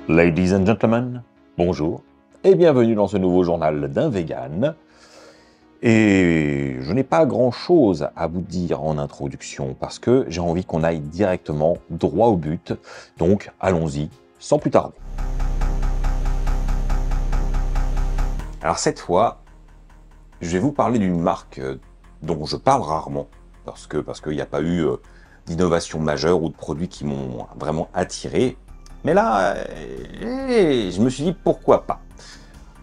Ladies and gentlemen, bonjour et bienvenue dans ce nouveau journal d'un vegan. Et je n'ai pas grand-chose à vous dire en introduction parce que j'ai envie qu'on aille directement droit au but. Donc allons-y sans plus tarder. Alors cette fois, je vais vous parler d'une marque dont je parle rarement parce qu'il n'y a pas eu d'innovation majeure ou de produits qui m'ont vraiment attiré. Mais là, je me suis dit pourquoi pas.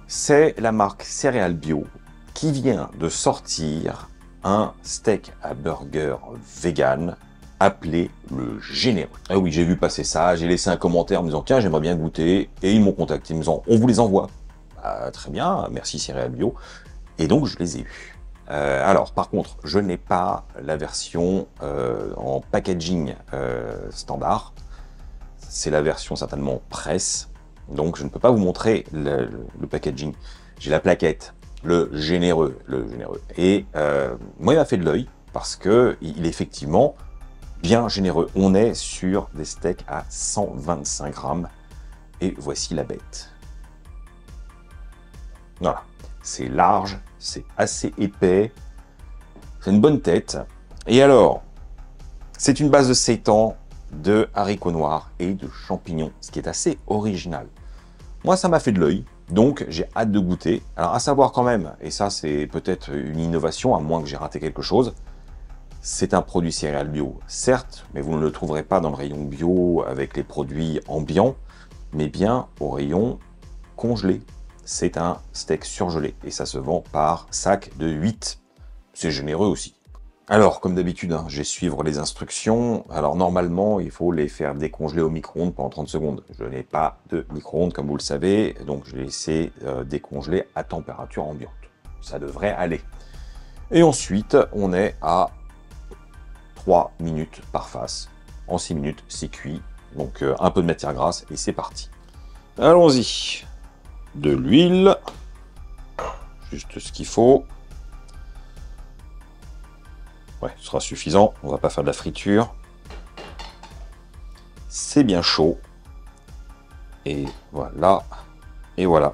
C'est la marque Céréales Bio qui vient de sortir un steak à burger vegan appelé le Généreux. Ah oui, j'ai vu passer ça, j'ai laissé un commentaire en me disant tiens, j'aimerais bien goûter, et ils m'ont contacté en me disant on vous les envoie. Très bien, merci Céréales Bio. Et donc je les ai eus. Alors par contre, je n'ai pas la version en packaging standard. C'est la version certainement presse, donc je ne peux pas vous montrer le packaging. J'ai la plaquette, le généreux. Et moi, il m'a fait de l'œil parce que il est effectivement bien généreux. On est sur des steaks à 125 grammes et voici la bête. Voilà, c'est large, c'est assez épais, c'est une bonne tête. Et alors, c'est une base de seitan, de haricots noirs et de champignons, ce qui est assez original. Moi, ça m'a fait de l'œil, donc j'ai hâte de goûter. Alors, à savoir quand même, et ça c'est peut-être une innovation, à moins que j'ai raté quelque chose, c'est un produit céréales bio, certes, mais vous ne le trouverez pas dans le rayon bio avec les produits ambiants, mais bien au rayon congelé. C'est un steak surgelé, et ça se vend par sac de 8. C'est généreux aussi. Alors, comme d'habitude, je vais suivre les instructions. Alors, normalement, il faut les faire décongeler au micro-ondes pendant 30 secondes. Je n'ai pas de micro-ondes, comme vous le savez, donc je vais laisser décongeler à température ambiante. Ça devrait aller. Et ensuite, on est à 3 minutes par face. En 6 minutes, c'est cuit. Donc, un peu de matière grasse et c'est parti. Allons-y. De l'huile. Juste ce qu'il faut. Ouais, ce sera suffisant, on va pas faire de la friture. C'est bien chaud. Et voilà. Et voilà.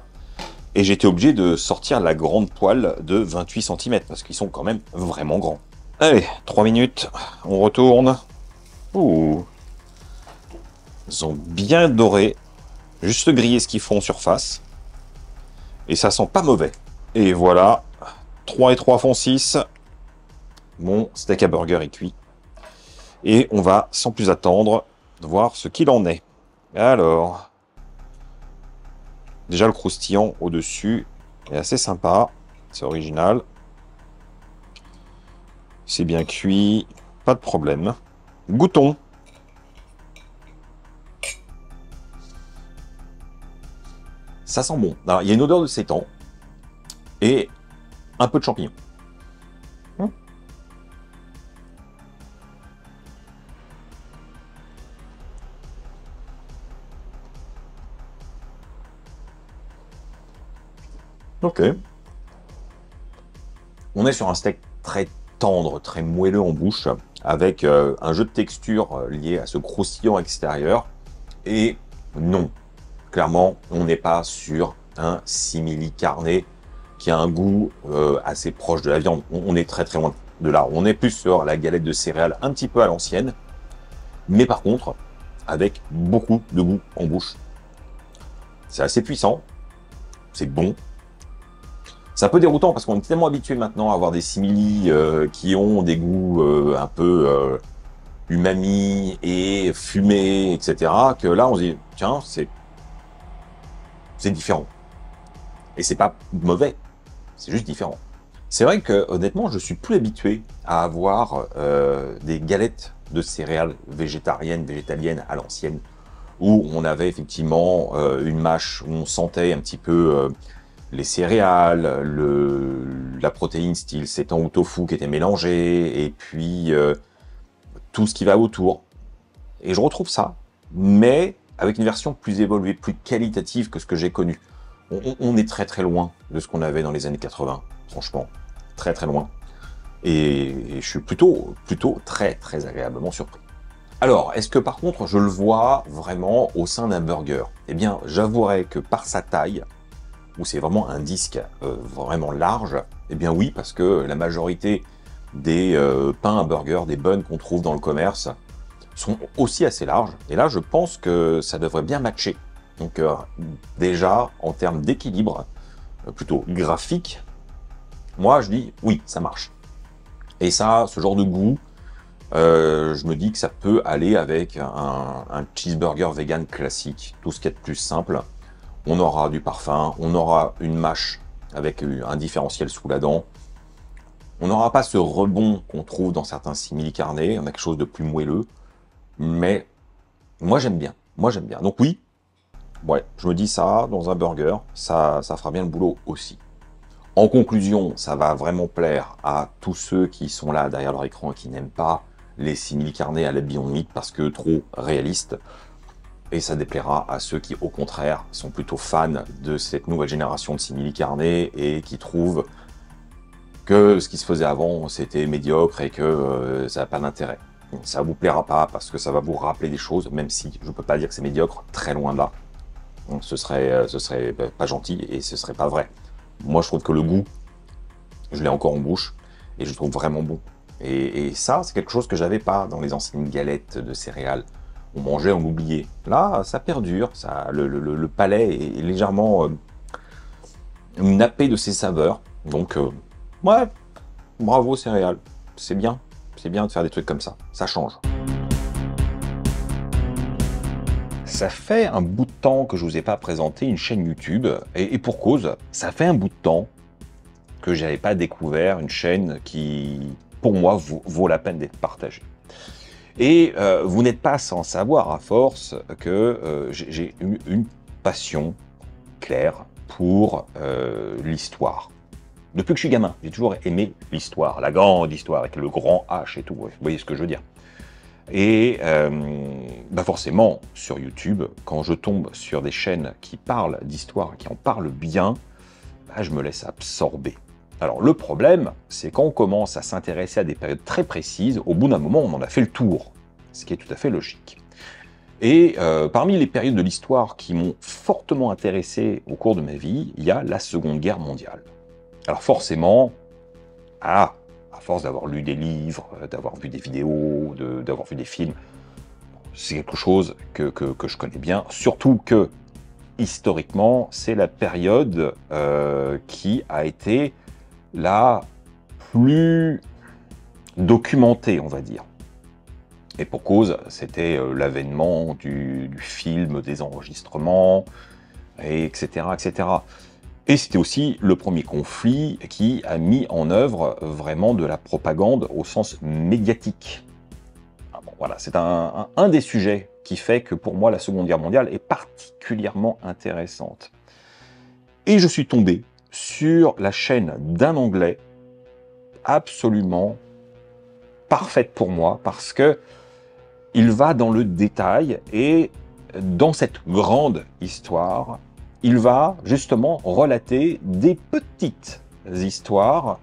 Et j'étais obligé de sortir la grande poêle de 28 cm, parce qu'ils sont quand même vraiment grands. Allez, 3 minutes, on retourne. Ouh. Ils ont bien doré. Juste griller ce qu'ils font en surface. Et ça sent pas mauvais. Et voilà. 3 et 3 font 6. Mon steak à burger est cuit. Et on va, sans plus attendre, voir ce qu'il en est. Alors, déjà le croustillant au-dessus est assez sympa. C'est original. C'est bien cuit. Pas de problème. Goûtons. Ça sent bon. Alors, il y a une odeur de seitan et un peu de champignons. Ok. On est sur un steak très tendre, très moelleux en bouche, avec un jeu de texture lié à ce croustillant extérieur. Et non, clairement, on n'est pas sur un simili carné qui a un goût assez proche de la viande. On est très très loin de là. On est plus sur la galette de céréales un petit peu à l'ancienne, mais par contre, avec beaucoup de goût en bouche. C'est assez puissant, c'est bon. C'est un peu déroutant parce qu'on est tellement habitué maintenant à avoir des simili qui ont des goûts un peu umami et fumé, etc. que là, on se dit, tiens, c'est différent. Et c'est pas mauvais, c'est juste différent. C'est vrai que, honnêtement, je suis plus habitué à avoir des galettes de céréales végétaliennes à l'ancienne, où on avait effectivement une mâche où on sentait un petit peu les céréales, la protéine style seitan ou tofu qui était mélangée, et puis tout ce qui va autour. Et je retrouve ça, mais avec une version plus évoluée, plus qualitative que ce que j'ai connu. On est très très loin de ce qu'on avait dans les années 80, franchement, très très loin. Et je suis plutôt très très agréablement surpris. Alors, est-ce que par contre, je le vois vraiment au sein d'un burger? Eh bien, j'avouerai que par sa taille, où c'est vraiment un disque vraiment large, eh bien oui, parce que la majorité des pains à burger, des buns qu'on trouve dans le commerce, sont aussi assez larges. Et là, je pense que ça devrait bien matcher. Donc déjà, en termes d'équilibre, plutôt graphique, moi je dis oui, ça marche. Et ça, ce genre de goût, je me dis que ça peut aller avec un cheeseburger vegan classique, tout ce qui est de plus simple. On aura du parfum, on aura une mâche avec un différentiel sous la dent. On n'aura pas ce rebond qu'on trouve dans certains simili carnés, on a quelque chose de plus moelleux. Mais moi j'aime bien, moi j'aime bien. Donc oui, ouais, je me dis ça dans un burger, ça fera bien le boulot aussi. En conclusion, ça va vraiment plaire à tous ceux qui sont là derrière leur écran et qui n'aiment pas les simili carnés à la Beyond Meat parce que trop réalistes. Et ça déplaira à ceux qui, au contraire, sont plutôt fans de cette nouvelle génération de simili carnés et qui trouvent que ce qui se faisait avant, c'était médiocre et que ça n'a pas d'intérêt. Ça vous plaira pas parce que ça va vous rappeler des choses, même si je ne peux pas dire que c'est médiocre, très loin de là. Donc ce serait pas gentil et ce serait pas vrai. Moi, je trouve que le goût, je l'ai encore en bouche et je le trouve vraiment bon. Et ça, c'est quelque chose que j'avais pas dans les anciennes galettes de céréales. On mangeait, on oubliait. Là, ça perdure, ça, le palais est légèrement nappé de ses saveurs. Donc, ouais, bravo céréales, c'est bien de faire des trucs comme ça change. Ça fait un bout de temps que je vous ai pas présenté une chaîne YouTube, et pour cause, ça fait un bout de temps que j'avais pas découvert une chaîne qui, pour moi, vaut la peine d'être partagée. Et vous n'êtes pas sans savoir à force que j'ai une passion claire pour l'histoire. Depuis que je suis gamin, j'ai toujours aimé l'histoire, la grande histoire, avec le grand H et tout, vous voyez ce que je veux dire. Et bah forcément, sur YouTube, quand je tombe sur des chaînes qui parlent d'histoire, qui en parlent bien, bah je me laisse absorber. Alors le problème, c'est quand on commence à s'intéresser à des périodes très précises, au bout d'un moment, on en a fait le tour, ce qui est tout à fait logique. Et parmi les périodes de l'histoire qui m'ont fortement intéressé au cours de ma vie, il y a la Seconde Guerre mondiale. Alors forcément, à force d'avoir lu des livres, d'avoir vu des vidéos, d'avoir vu des films, c'est quelque chose que je connais bien, surtout que, historiquement, c'est la période qui a été la plus documentée, on va dire. Et pour cause, c'était l'avènement du film, des enregistrements, etc., etc. Et c'était aussi le premier conflit qui a mis en œuvre vraiment de la propagande au sens médiatique. Ah bon, voilà, c'est un des sujets qui fait que pour moi la Seconde Guerre mondiale est particulièrement intéressante. Et je suis tombé sur la chaîne d'un Anglais absolument parfaite pour moi parce que il va dans le détail et dans cette grande histoire, il va justement relater des petites histoires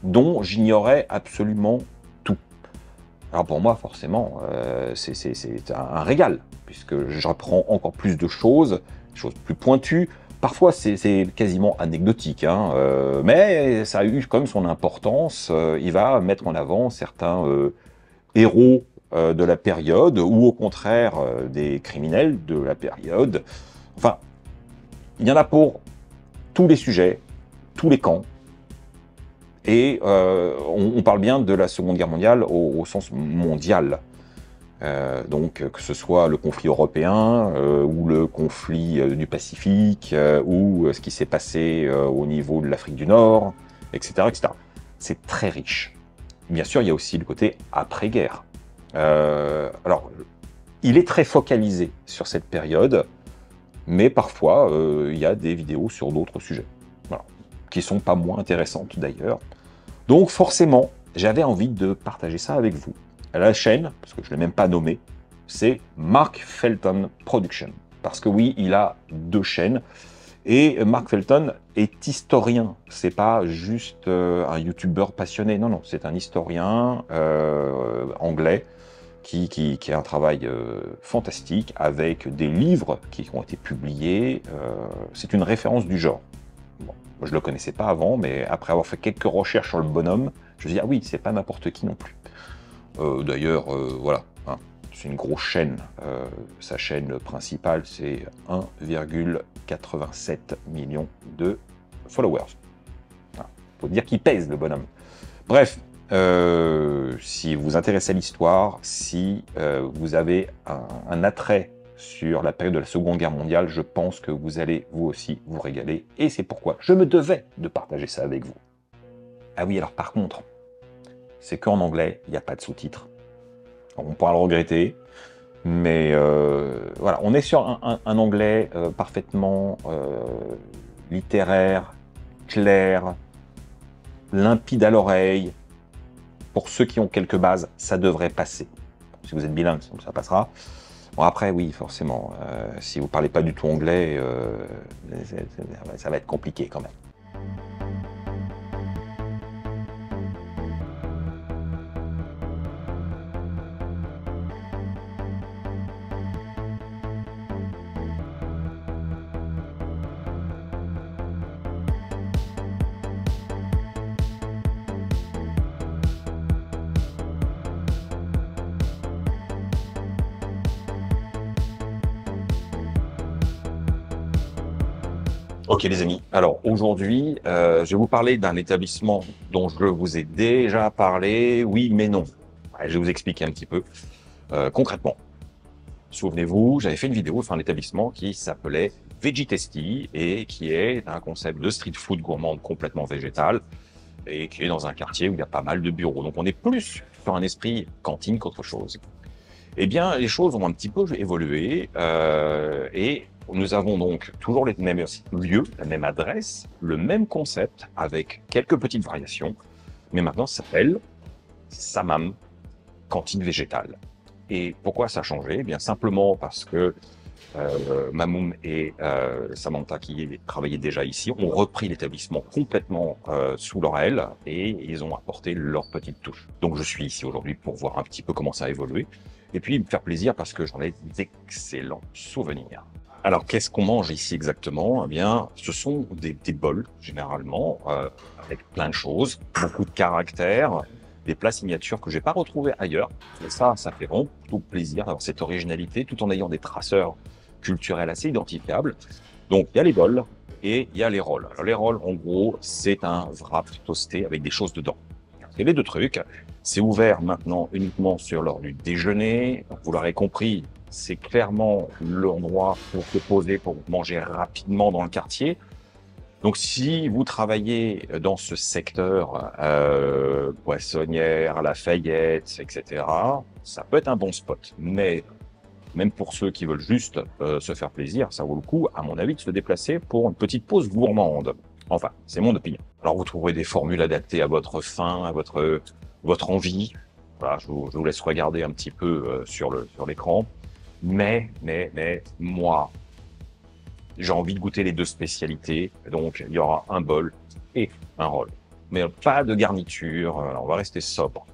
dont j'ignorais absolument tout. Alors pour moi, forcément, c'est un régal, puisque j'apprends encore plus de choses, des choses plus pointues. Parfois, c'est quasiment anecdotique, hein, mais ça a eu quand même son importance. Il va mettre en avant certains héros de la période, ou au contraire des criminels de la période. Enfin, il y en a pour tous les sujets, tous les camps. Et on parle bien de la Seconde Guerre mondiale au sens mondial. Donc que ce soit le conflit européen, ou le conflit du Pacifique, ou ce qui s'est passé au niveau de l'Afrique du Nord, etc., etc. C'est très riche. Bien sûr, il y a aussi le côté après-guerre. Alors, il est très focalisé sur cette période, mais parfois, il y a des vidéos sur d'autres sujets, voilà, qui sont pas moins intéressantes d'ailleurs. Donc forcément, j'avais envie de partager ça avec vous. La chaîne, parce que je ne l'ai même pas nommée, c'est Mark Felton Production. Parce que oui, il a deux chaînes. Et Mark Felton est historien. C'est pas juste un youtubeur passionné. Non, non, c'est un historien anglais qui est un travail fantastique, avec des livres qui ont été publiés. C'est une référence du genre. Bon, moi, je ne le connaissais pas avant, mais après avoir fait quelques recherches sur le bonhomme, je me suis dit, ah oui, c'est pas n'importe qui non plus. D'ailleurs, voilà, hein, c'est une grosse chaîne. Sa chaîne principale, c'est 1,87 million de followers. Il faut dire qu'il pèse, le bonhomme. Bref, si vous vous intéressez à l'histoire, si vous avez un attrait sur la période de la Seconde Guerre mondiale, je pense que vous allez vous aussi vous régaler. Et c'est pourquoi je me devais de partager ça avec vous. Ah oui, alors par contre, c'est qu'en anglais, il n'y a pas de sous-titres. On pourra le regretter, mais voilà, on est sur un anglais parfaitement littéraire, clair, limpide à l'oreille. Pour ceux qui ont quelques bases, ça devrait passer. Si vous êtes bilingue, ça passera. Bon, après, oui, forcément, si vous ne parlez pas du tout anglais, ça va être compliqué quand même. Ok les amis, alors aujourd'hui, je vais vous parler d'un établissement dont je vous ai déjà parlé, oui mais non. Ouais, je vais vous expliquer un petit peu concrètement. Souvenez-vous, j'avais fait une vidéo sur un établissement qui s'appelait Veggie Tasty et qui est un concept de street food gourmand complètement végétal et qui est dans un quartier où il y a pas mal de bureaux. Donc on est plus sur un esprit cantine qu'autre chose. Eh bien, les choses ont un petit peu évolué et nous avons donc toujours les mêmes lieux, la même adresse, le même concept avec quelques petites variations, mais maintenant ça s'appelle Samam, cantine végétale. Et pourquoi ça a changé? Eh bien simplement parce que Mamoum et Samantha, qui travaillaient déjà ici, ont repris l'établissement complètement sous leur aile et ils ont apporté leur petite touche. Donc je suis ici aujourd'hui pour voir un petit peu comment ça a évolué et puis me faire plaisir parce que j'en ai d'excellents souvenirs. Alors qu'est-ce qu'on mange ici exactement? Eh bien, ce sont des bols généralement avec plein de choses, beaucoup de caractères, des plats signatures que j'ai pas retrouvés ailleurs. Et ça fait vraiment plutôt plaisir d'avoir cette originalité tout en ayant des traceurs culturels assez identifiables. Donc il y a les bols et il y a les rolls. Alors les rolls, en gros, c'est un wrap toasté avec des choses dedans. C'est les deux trucs. C'est ouvert maintenant uniquement sur l'heure du déjeuner. Vous l'aurez compris, c'est clairement l'endroit pour se poser, pour manger rapidement dans le quartier. Donc, si vous travaillez dans ce secteur, Poissonnière, Lafayette, etc., ça peut être un bon spot. Mais même pour ceux qui veulent juste se faire plaisir, ça vaut le coup, à mon avis, de se déplacer pour une petite pause gourmande. Enfin, c'est mon opinion. Alors, vous trouverez des formules adaptées à votre faim, à votre envie. Voilà, je vous laisse regarder un petit peu sur l'écran. Mais, moi, j'ai envie de goûter les deux spécialités, donc il y aura un bol et un roll. Mais pas de garniture, on va rester sobre.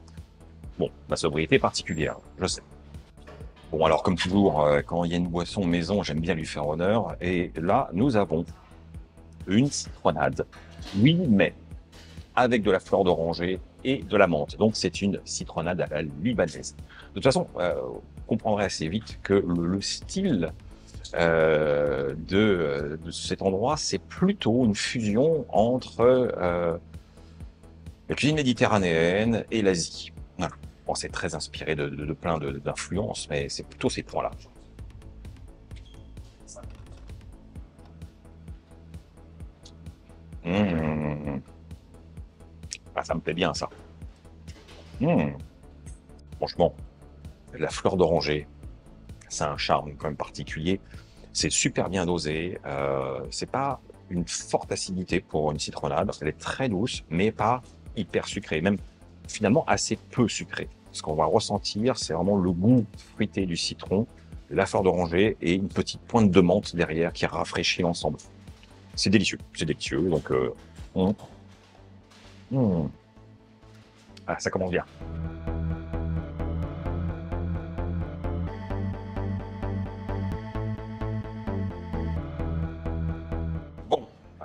Bon, ma sobriété est particulière, je sais. Bon, alors comme toujours, quand il y a une boisson maison, j'aime bien lui faire honneur. Et là, nous avons une citronnade. Oui, mais avec de la fleur d'oranger et de la menthe. Donc c'est une citronnade à la libanaise. De toute façon, vous comprendrez assez vite que le style de cet endroit, c'est plutôt une fusion entre la cuisine méditerranéenne et l'Asie. Voilà. Bon, c'est très inspiré de plein d'influences, mais c'est plutôt ces points-là. Mmh. Ah, ça me plaît bien, ça. Mmh. Franchement, la fleur d'oranger, c'est un charme quand même particulier. C'est super bien dosé. C'est pas une forte acidité pour une citronnade. Elle est très douce, mais pas hyper sucrée. Même finalement assez peu sucrée. Ce qu'on va ressentir, c'est vraiment le goût fruité du citron, la fleur d'oranger et une petite pointe de menthe derrière qui rafraîchit l'ensemble. C'est délicieux. C'est délicieux. Donc, ah, ça commence bien.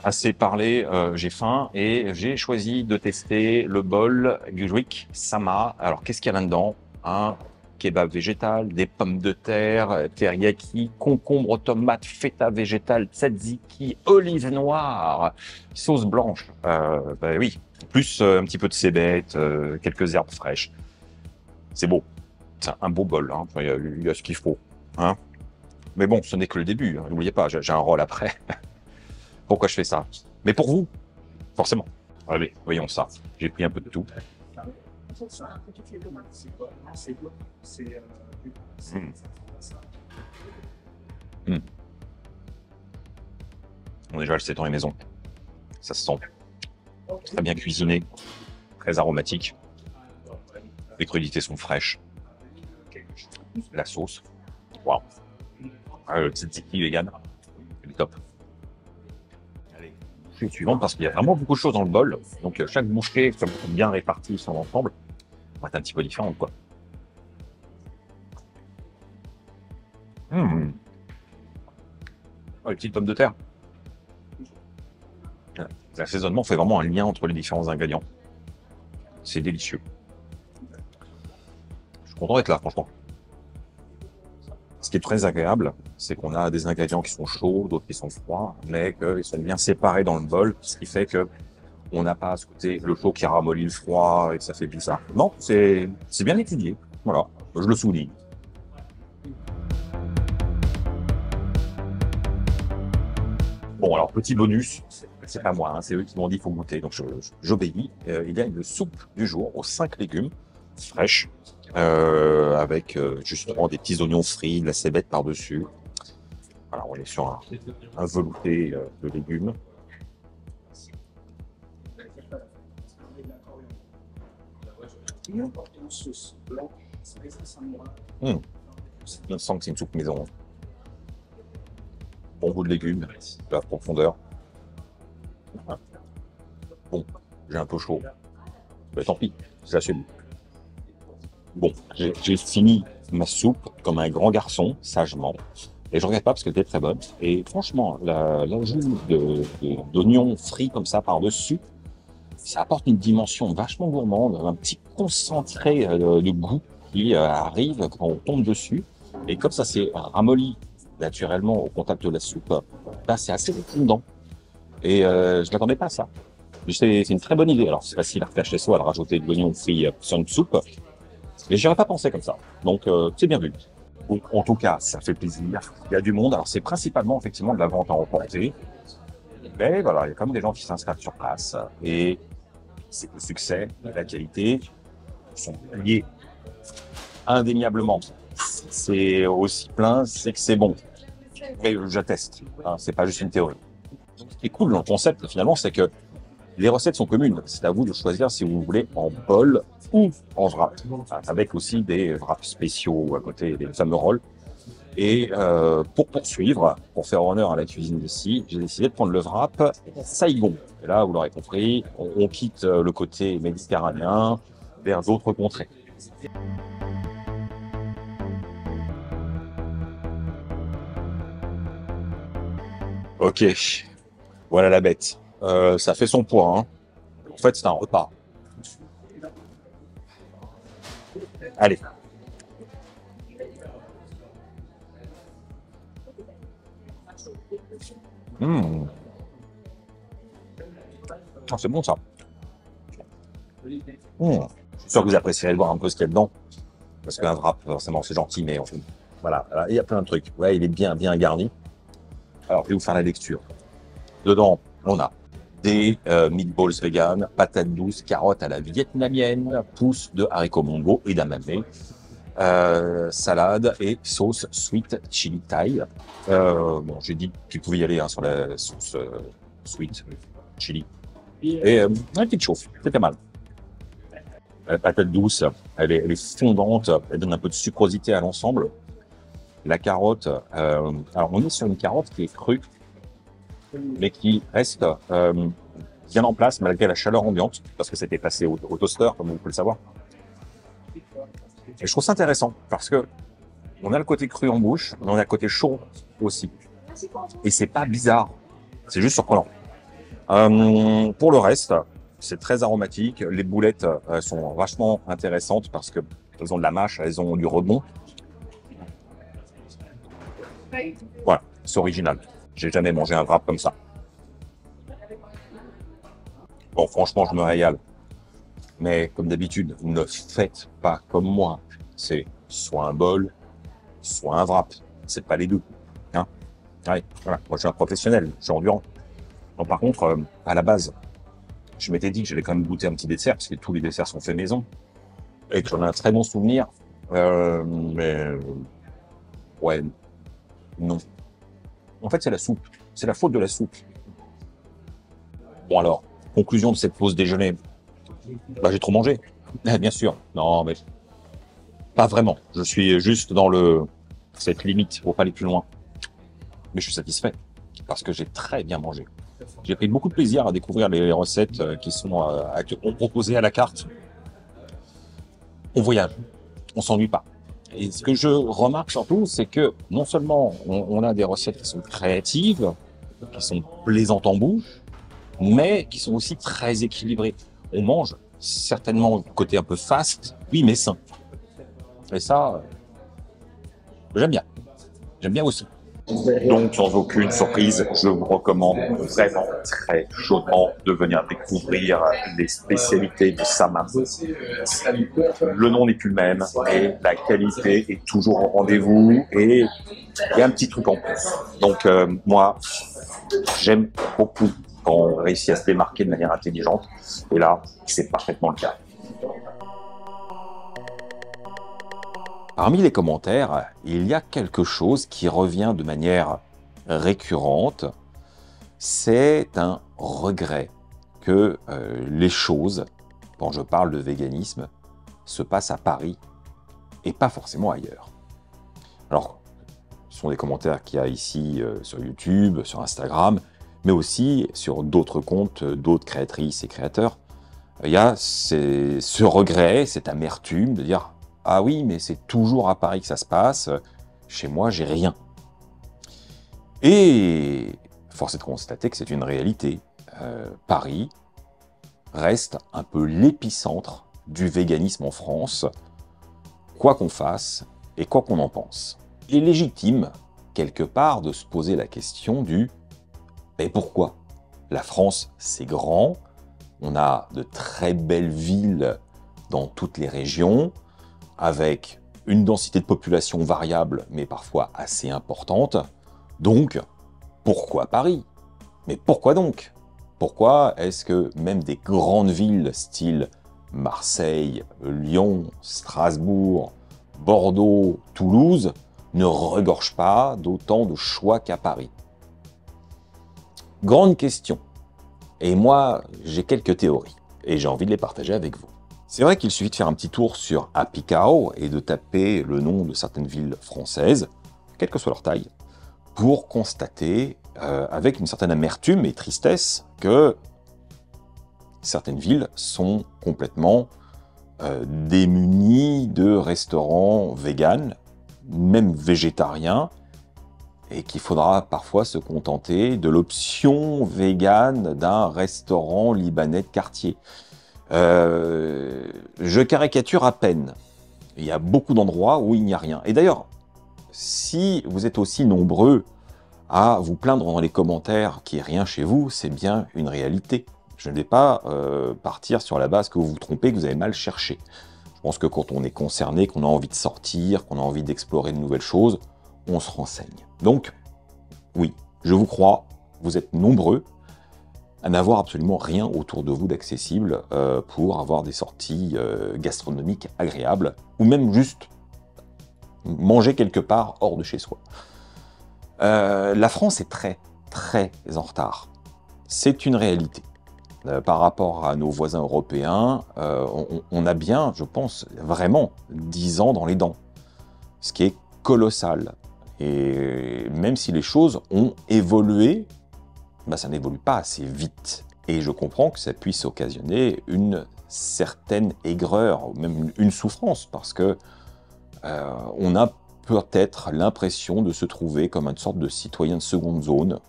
assez parlé, j'ai faim et j'ai choisi de tester le bol Gruik Sama. Alors, qu'est-ce qu'il y a là-dedans? Un kebab végétal, des pommes de terre, teriyaki, concombre, tomate, feta végétal, tzatziki, olive noire, sauce blanche. Bah oui, plus un petit peu de cébette, quelques herbes fraîches. C'est beau. C'est un beau bol, hein. Il y a ce qu'il faut, hein. Mais bon, ce n'est que le début, hein. N'oubliez pas, j'ai un rôle après. Pourquoi je fais ça? Mais pour vous, forcément. Allez, voyons ça. J'ai pris un peu de tout. Mm. Mm. On est déjà le 7 ans et maison. Ça se sent très bien cuisiné, très aromatique. Les crudités sont fraîches. La sauce, waouh. Le tzatziki vegan, il est top. Allez, bouchée suivante parce qu'il y a vraiment beaucoup de choses dans le bol. Donc chaque bouchée, comme bien répartie sur l'ensemble, va être un petit peu différente, quoi. Mmh. Oh, les petites pommes de terre. L'assaisonnement fait vraiment un lien entre les différents ingrédients. C'est délicieux. Je suis content d'être là, franchement. Ce qui est très agréable, c'est qu'on a des ingrédients qui sont chauds, d'autres qui sont froids, mais qu'ils sont bien séparés dans le bol, ce qui fait que on n'a pas à ce côté le chaud qui ramollit le froid et que ça fait bizarre. Non, c'est bien étudié. Voilà, je le souligne. Bon, alors, petit bonus, c'est pas moi, hein, c'est eux qui m'ont dit qu'il faut goûter, donc j'obéis. Il y a une soupe du jour aux 5 légumes, fraîche, avec justement des petits oignons frits, de la cébette par-dessus. Voilà, on est sur un velouté de légumes. On sent que c'est une soupe maison. Bon goût de légumes, de la profondeur. Bon, j'ai un peu chaud. Mais tant pis, c'est assume. Bon, j'ai fini ma soupe comme un grand garçon, sagement. Et je regrette pas parce qu'elle était très bonne. Et franchement, l'ajout d'oignons frits comme ça par-dessus, ça apporte une dimension vachement gourmande, un petit concentré de goût qui arrive quand on tombe dessus. Et comme ça s'est ramolli naturellement au contact de la soupe, là c'est assez fondant. Et je m'attendais pas à ça. C'est une très bonne idée. Alors c'est facile à refaire chez soi, de rajouter de l'oignon frit sur une soupe. Mais j'y aurais pas pensé comme ça. Donc c'est bien vu. Donc, en tout cas, ça fait plaisir. Il y a du monde. Alors c'est principalement effectivement de la vente à emporter. Mais voilà, il y a quand même des gens qui s'installent sur place. Et c'est le succès, la qualité sont liés indéniablement. C'est aussi plein, c'est que c'est bon. Mais j'atteste, hein, c'est pas juste une théorie. Donc, ce qui est cool dans le concept, finalement, c'est que les recettes sont communes. C'est à vous de choisir si vous voulez en bol ou en wrap, avec aussi des wraps spéciaux à côté des fameux rolls. Et pour poursuivre, pour faire honneur à la cuisine d'ici, j'ai décidé de prendre le wrap Saigon. Et là, vous l'aurez compris, on quitte le côté méditerranéen vers d'autres contrées. Ok, voilà la bête. Ça fait son poids, hein. En fait, c'est un repas. Allez. Mmh. Ah, c'est bon ça. Mmh. Je suis sûr que vous apprécierez de voir un peu ce qu'il y a dedans. Parce qu'un wrap, forcément, c'est gentil, mais voilà, il y a plein de trucs. Ouais, il est bien garni. Alors, je vais vous faire la lecture. Dedans, on a des meatballs vegan, patates douces, carottes à la vietnamienne, pousses de haricots mongo et d'amamé, salade et sauce sweet chili thai. Bon, j'ai dit qu'il pouvait y aller hein, sur la sauce sweet chili. Et une petite chauffe, c'est pas mal. La patate douce, elle est fondante, elle donne un peu de sucrosité à l'ensemble. La carotte, alors on est sur une carotte qui est crue, mais qui reste bien en place malgré la chaleur ambiante, parce que c'était passé au toaster, comme vous pouvez le savoir. Et je trouve ça intéressant, parce que on a le côté cru en bouche, mais on a le côté chaud aussi. Et c'est pas bizarre, c'est juste surprenant. Pour le reste, c'est très aromatique. Les boulettes sont vachement intéressantes parce que elles ont de la mâche, elles ont du rebond. Voilà, c'est original. J'ai jamais mangé un wrap comme ça. Bon, franchement, je me régale. Mais comme d'habitude, ne faites pas comme moi. C'est soit un bol, soit un wrap. C'est pas les deux. Hein. Ouais, voilà. Moi, je suis un professionnel, je suis endurant. Non, par contre, à la base, je m'étais dit que j'allais quand même goûter un petit dessert, parce que tous les desserts sont faits maison, et que j'en ai un très bon souvenir. Ouais, non. En fait, c'est la soupe. C'est la faute de la soupe. Bon alors, conclusion de cette pause déjeuner. Bah, j'ai trop mangé. Bien sûr. Non, mais pas vraiment. Je suis juste dans cette limite. Faut pas aller plus loin. Mais je suis satisfait parce que j'ai très bien mangé. J'ai pris beaucoup de plaisir à découvrir les recettes qui sont proposées à la carte. On voyage, on s'ennuie pas. Et ce que je remarque surtout, c'est que non seulement on a des recettes qui sont créatives, qui sont plaisantes en bouche, mais qui sont aussi très équilibrées. On mange certainement du côté un peu fast, oui, mais sain. Et ça, j'aime bien. J'aime bien aussi. Donc, sans aucune surprise, je vous recommande vraiment très chaudement de venir découvrir les spécialités du Sama. Le nom n'est plus le même, mais la qualité est toujours au rendez-vous et il y a un petit truc en plus. Donc, moi, j'aime beaucoup quand on réussit à se démarquer de manière intelligente. Et là, c'est parfaitement le cas. Parmi les commentaires, il y a quelque chose qui revient de manière récurrente. C'est un regret que les choses, quand je parle de véganisme, se passent à Paris et pas forcément ailleurs. Alors, ce sont des commentaires qu'il y a ici sur YouTube, sur Instagram, mais aussi sur d'autres comptes, d'autres créatrices et créateurs. Il y a ce regret, cette amertume de dire « Ah oui, mais c'est toujours à Paris que ça se passe, chez moi, j'ai rien. » Et force est de constater que c'est une réalité. Paris reste un peu l'épicentre du véganisme en France, quoi qu'on fasse et quoi qu'on en pense. Il est légitime, quelque part, de se poser la question du « Mais pourquoi ? La France, c'est grand, on a de très belles villes dans toutes les régions, avec une densité de population variable, mais parfois assez importante. Donc, pourquoi Paris? Mais pourquoi donc? Pourquoi est-ce que même des grandes villes style Marseille, Lyon, Strasbourg, Bordeaux, Toulouse ne regorgent pas d'autant de choix qu'à Paris? Grande question. Et moi, j'ai quelques théories, et j'ai envie de les partager avec vous. C'est vrai qu'il suffit de faire un petit tour sur Apicao et de taper le nom de certaines villes françaises, quelle que soit leur taille, pour constater, avec une certaine amertume et tristesse, que certaines villes sont complètement démunies de restaurants véganes, même végétariens, et qu'il faudra parfois se contenter de l'option végane d'un restaurant libanais de quartier. Je caricature à peine. Il y a beaucoup d'endroits où il n'y a rien. Et d'ailleurs, si vous êtes aussi nombreux à vous plaindre dans les commentaires qu'il n'y ait rien chez vous, c'est bien une réalité. Je ne vais pas partir sur la base que vous vous trompez, que vous avez mal cherché. Je pense que quand on est concerné, qu'on a envie de sortir, qu'on a envie d'explorer de nouvelles choses, on se renseigne. Donc, oui, je vous crois, vous êtes nombreux à n'avoir absolument rien autour de vous d'accessible pour avoir des sorties gastronomiques agréables, ou même juste manger quelque part hors de chez soi. La France est très, très en retard. C'est une réalité. Par rapport à nos voisins européens, on a bien, je pense, vraiment 10 ans dans les dents. Ce qui est colossal. Et même si les choses ont évolué, ben ça n'évolue pas assez vite. Et je comprends que ça puisse occasionner une certaine aigreur, ou même une souffrance, parce que on a peut-être l'impression de se trouver comme une sorte de citoyen de seconde zone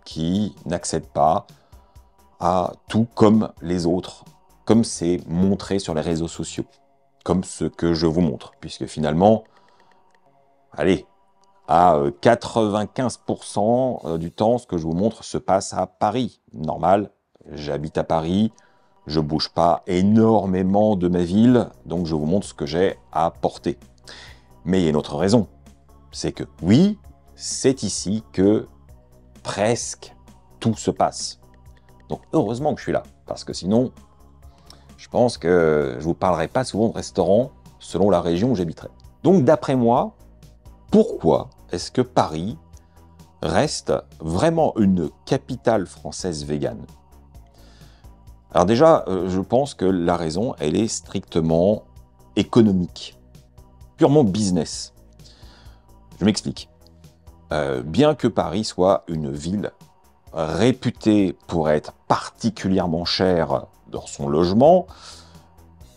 qui n'accède pas à tout comme les autres, comme c'est montré sur les réseaux sociaux, comme ce que je vous montre, puisque finalement, allez, à 95% du temps, ce que je vous montre se passe à Paris. Normal, j'habite à Paris, je bouge pas énormément de ma ville, donc je vous montre ce que j'ai à porter. Mais il y a une autre raison, c'est que oui, c'est ici que presque tout se passe. Donc heureusement que je suis là, parce que sinon, je pense que je vous parlerai pas souvent de restaurants selon la région où j'habiterai. Donc d'après moi, pourquoi est-ce que Paris reste vraiment une capitale française végane? Alors déjà, je pense que la raison, elle est strictement économique, purement business. Je m'explique. Bien que Paris soit une ville réputée pour être particulièrement chère dans son logement,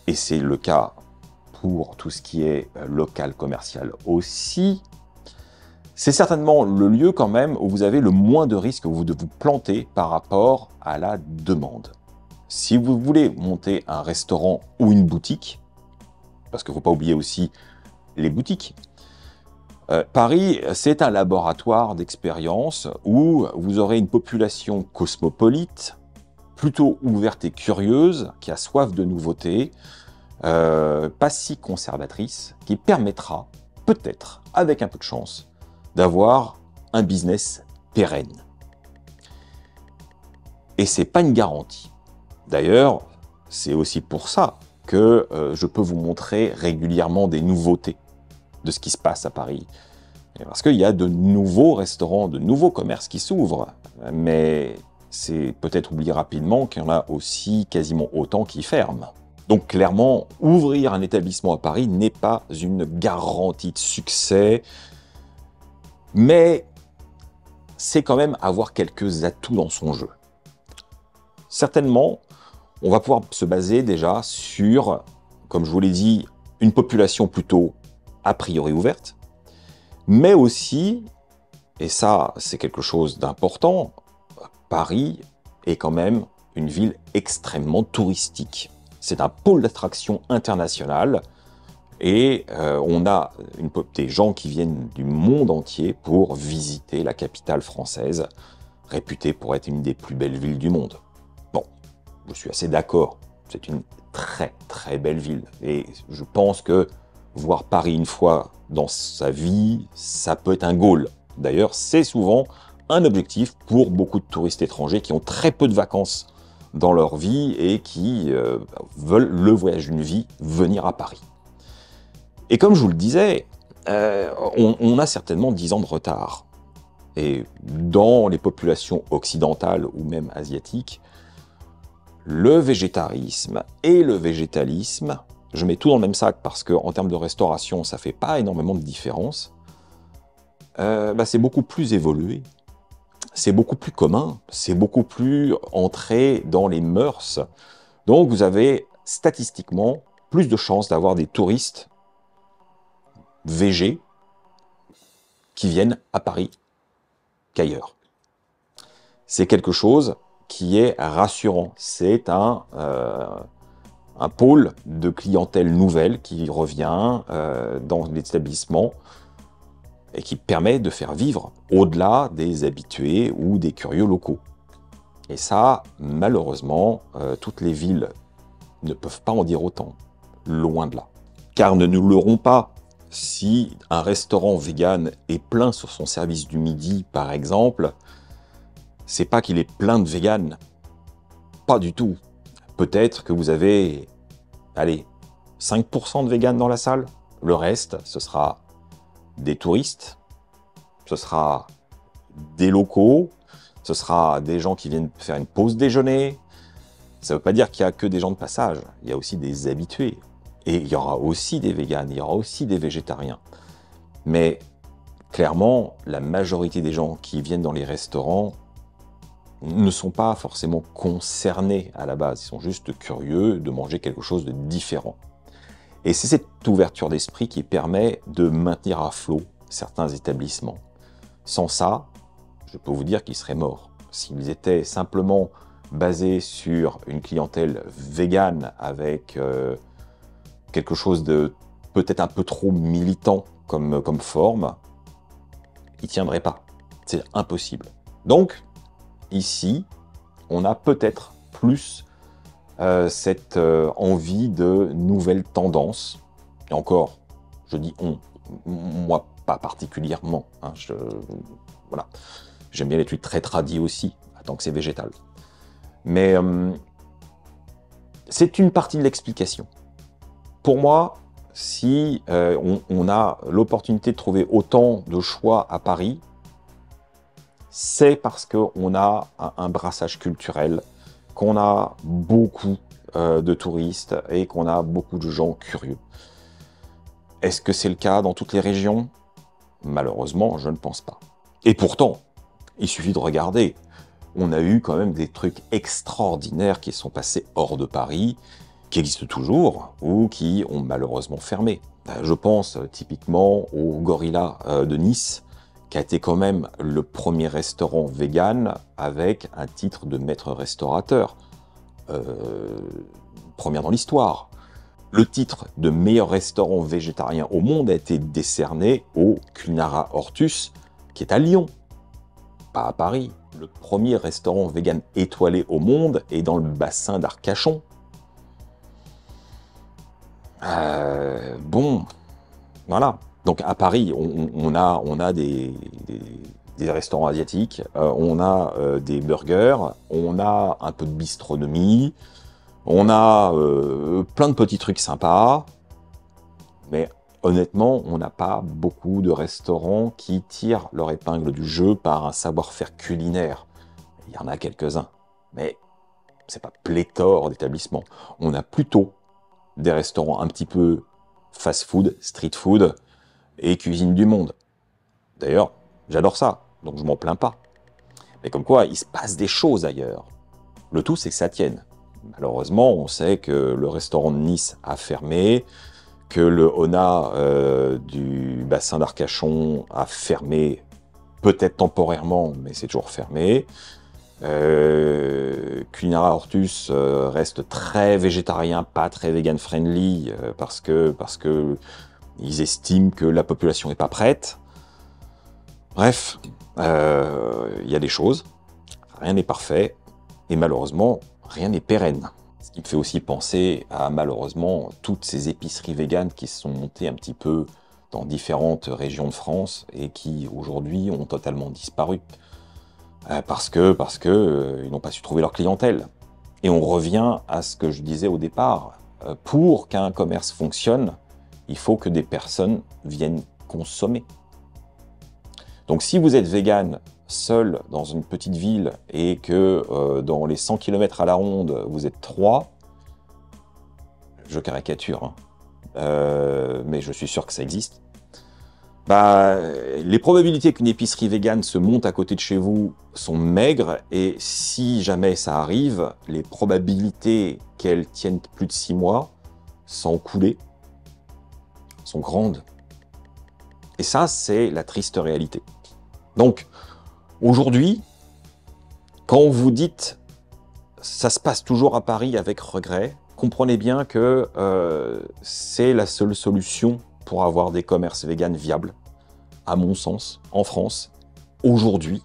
et c'est le cas pour tout ce qui est local commercial aussi, c'est certainement le lieu quand même où vous avez le moins de risques de vous planter par rapport à la demande. Si vous voulez monter un restaurant ou une boutique, parce qu'il ne faut pas oublier aussi les boutiques, Paris, c'est un laboratoire d'expérience où vous aurez une population cosmopolite, plutôt ouverte et curieuse, qui a soif de nouveautés, pas si conservatrice, qui permettra, peut-être, avec un peu de chance, d'avoir un business pérenne. Et c'est pas une garantie. D'ailleurs, c'est aussi pour ça que je peux vous montrer régulièrement des nouveautés de ce qui se passe à Paris. Parce qu'il y a de nouveaux restaurants, de nouveaux commerces qui s'ouvrent. Mais c'est peut-être oublié rapidement qu'il y en a aussi quasiment autant qui ferment. Donc clairement, ouvrir un établissement à Paris n'est pas une garantie de succès, mais c'est quand même avoir quelques atouts dans son jeu. Certainement, on va pouvoir se baser déjà sur, comme je vous l'ai dit, une population plutôt a priori ouverte, mais aussi, et ça c'est quelque chose d'important, Paris est quand même une ville extrêmement touristique. C'est un pôle d'attraction international et on a des gens qui viennent du monde entier pour visiter la capitale française, réputée pour être une des plus belles villes du monde. Bon, je suis assez d'accord, c'est une très très belle ville et je pense que voir Paris une fois dans sa vie, ça peut être un goal. D'ailleurs, c'est souvent un objectif pour beaucoup de touristes étrangers qui ont très peu de vacances dans leur vie et qui veulent le voyage d'une vie, venir à Paris. Et comme je vous le disais, on a certainement 10 ans de retard. Et dans les populations occidentales ou même asiatiques, le végétarisme et le végétalisme, je mets tout dans le même sac parce qu'en termes de restauration, ça ne fait pas énormément de différence, c'est beaucoup plus évolué. C'est beaucoup plus commun, c'est beaucoup plus entré dans les mœurs. Donc vous avez statistiquement plus de chances d'avoir des touristes végés qui viennent à Paris qu'ailleurs. C'est quelque chose qui est rassurant. C'est un pôle de clientèle nouvelle qui revient dans l'établissement et qui permet de faire vivre au-delà des habitués ou des curieux locaux. Et ça, malheureusement, toutes les villes ne peuvent pas en dire autant, loin de là. Car ne nous leurrons pas, si un restaurant vegan est plein sur son service du midi, par exemple, c'est pas qu'il est plein de véganes. Pas du tout. Peut-être que vous avez, allez, 5% de véganes dans la salle. Le reste, ce sera des touristes, ce sera des locaux, ce sera des gens qui viennent faire une pause déjeuner. Ça ne veut pas dire qu'il n'y a que des gens de passage, il y a aussi des habitués. Et il y aura aussi des véganes, il y aura aussi des végétariens. Mais clairement, la majorité des gens qui viennent dans les restaurants ne sont pas forcément concernés à la base. Ils sont juste curieux de manger quelque chose de différent. Et c'est cette ouverture d'esprit qui permet de maintenir à flot certains établissements. Sans ça, je peux vous dire qu'ils seraient morts. S'ils étaient simplement basé sur une clientèle végane avec quelque chose de peut-être un peu trop militant comme forme, il ne tiendrait pas. C'est impossible. Donc, ici, on a peut-être plus cette envie de nouvelles tendances. Et encore, je dis on, moi pas particulièrement. Hein, voilà. J'aime bien les trucs très tradis aussi, tant que c'est végétal. Mais c'est une partie de l'explication. Pour moi, si on a l'opportunité de trouver autant de choix à Paris, c'est parce qu'on a un brassage culturel, qu'on a beaucoup de touristes et qu'on a beaucoup de gens curieux. Est-ce que c'est le cas dans toutes les régions? Malheureusement, je ne pense pas. Et pourtant, il suffit de regarder. On a eu quand même des trucs extraordinaires qui sont passés hors de Paris, qui existent toujours, ou qui ont malheureusement fermé. Je pense typiquement au Gorilla de Nice, qui a été quand même le premier restaurant vegan avec un titre de maître restaurateur. Première dans l'histoire. Le titre de meilleur restaurant végétarien au monde a été décerné au Culinara Hortus, qui est à Lyon, pas à Paris. Le premier restaurant vegan étoilé au monde est dans le bassin d'Arcachon. Bon, voilà. Donc à Paris, on a des restaurants asiatiques, on a des burgers, on a un peu de bistronomie, on a plein de petits trucs sympas, mais honnêtement, on n'a pas beaucoup de restaurants qui tirent leur épingle du jeu par un savoir-faire culinaire. Il y en a quelques-uns, mais c'est pas pléthore d'établissements. On a plutôt des restaurants un petit peu fast-food, street-food et cuisine du monde. D'ailleurs, j'adore ça, donc je m'en plains pas. Mais comme quoi, il se passe des choses ailleurs. Le tout, c'est que ça tienne. Malheureusement, on sait que le restaurant de Nice a fermé, que le Ona du bassin d'Arcachon a fermé, peut-être temporairement, mais c'est toujours fermé. Culinara Hortus reste très végétarien, pas très vegan friendly, parce que ils estiment que la population n'est pas prête. Bref, il y a des choses, rien n'est parfait, et malheureusement, rien n'est pérenne. Ce qui me fait aussi penser à, malheureusement, toutes ces épiceries véganes qui se sont montées un petit peu dans différentes régions de France et qui, aujourd'hui, ont totalement disparu. Parce que ils n'ont pas su trouver leur clientèle. Et on revient à ce que je disais au départ. Pour qu'un commerce fonctionne, il faut que des personnes viennent consommer. Donc si vous êtes vegan seul dans une petite ville et que dans les 100 km à la ronde, vous êtes 3, je caricature, hein, mais je suis sûr que ça existe, bah, les probabilités qu'une épicerie végane se monte à côté de chez vous sont maigres, et si jamais ça arrive, les probabilités qu'elle tienne plus de 6 mois sans couler sont grandes. Et ça, c'est la triste réalité. Donc, aujourd'hui, quand vous dites « ça se passe toujours à Paris avec regret », comprenez bien que c'est la seule solution pour avoir des commerces véganes viables, à mon sens, en France, aujourd'hui.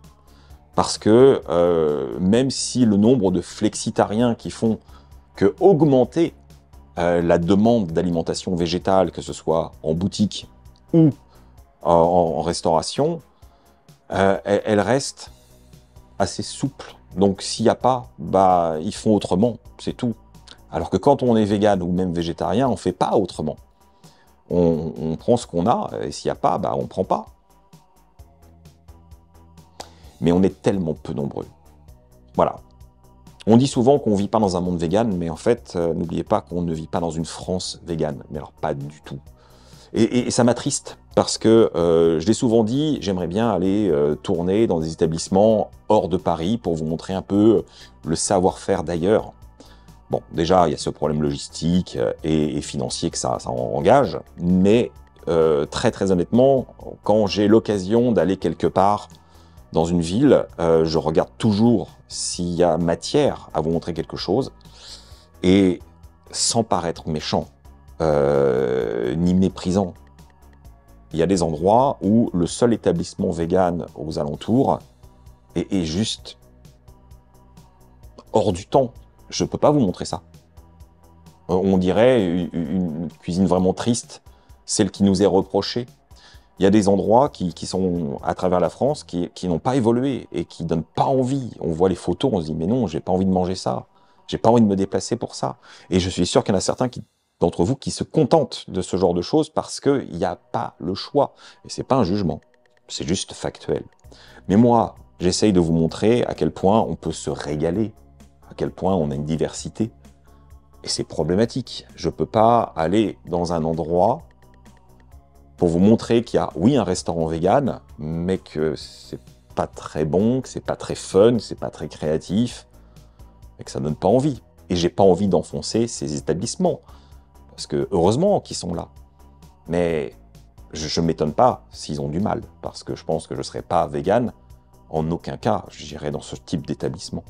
Parce que même si le nombre de flexitariens qui font que augmenter la demande d'alimentation végétale, que ce soit en boutique ou en restauration, elle reste assez souple. Donc s'il n'y a pas, bah, ils font autrement, c'est tout. Alors que quand on est vegan ou même végétarien, on ne fait pas autrement. On prend ce qu'on a, et s'il n'y a pas, bah, on ne prend pas. Mais on est tellement peu nombreux. Voilà. On dit souvent qu'on ne vit pas dans un monde vegan, mais en fait, n'oubliez pas qu'on ne vit pas dans une France végane. Mais alors, pas du tout. Et ça m'attriste, parce que, je l'ai souvent dit, j'aimerais bien aller tourner dans des établissements hors de Paris pour vous montrer un peu le savoir-faire d'ailleurs. Bon, déjà, il y a ce problème logistique et financier que ça engage, mais très très honnêtement, quand j'ai l'occasion d'aller quelque part dans une ville, je regarde toujours s'il y a matière à vous montrer quelque chose, et sans paraître méchant, ni méprisant. Il y a des endroits où le seul établissement vegan aux alentours est juste hors du temps. Je ne peux pas vous montrer ça. On dirait une cuisine vraiment triste, celle qui nous est reprochée. Il y a des endroits qui sont à travers la France qui n'ont pas évolué et qui ne donnent pas envie. On voit les photos, on se dit mais non, j'ai pas envie de manger ça. J'ai pas envie de me déplacer pour ça. Et je suis sûr qu'il y en a certains d'entre vous qui se contentent de ce genre de choses parce qu'il n'y a pas le choix. Et c'est pas un jugement, c'est juste factuel. Mais moi, j'essaye de vous montrer à quel point on peut se régaler, à quel point on a une diversité. Et c'est problématique. Je ne peux pas aller dans un endroit pour vous montrer qu'il y a, oui, un restaurant vegan, mais que c'est pas très bon, que c'est pas très fun, que c'est pas très créatif, et que ça donne pas envie. Et j'ai pas envie d'enfoncer ces établissements, parce que heureusement qu'ils sont là. Mais je m'étonne pas s'ils ont du mal, parce que je pense que je serais pas vegan, en aucun cas, j'irais dans ce type d'établissement.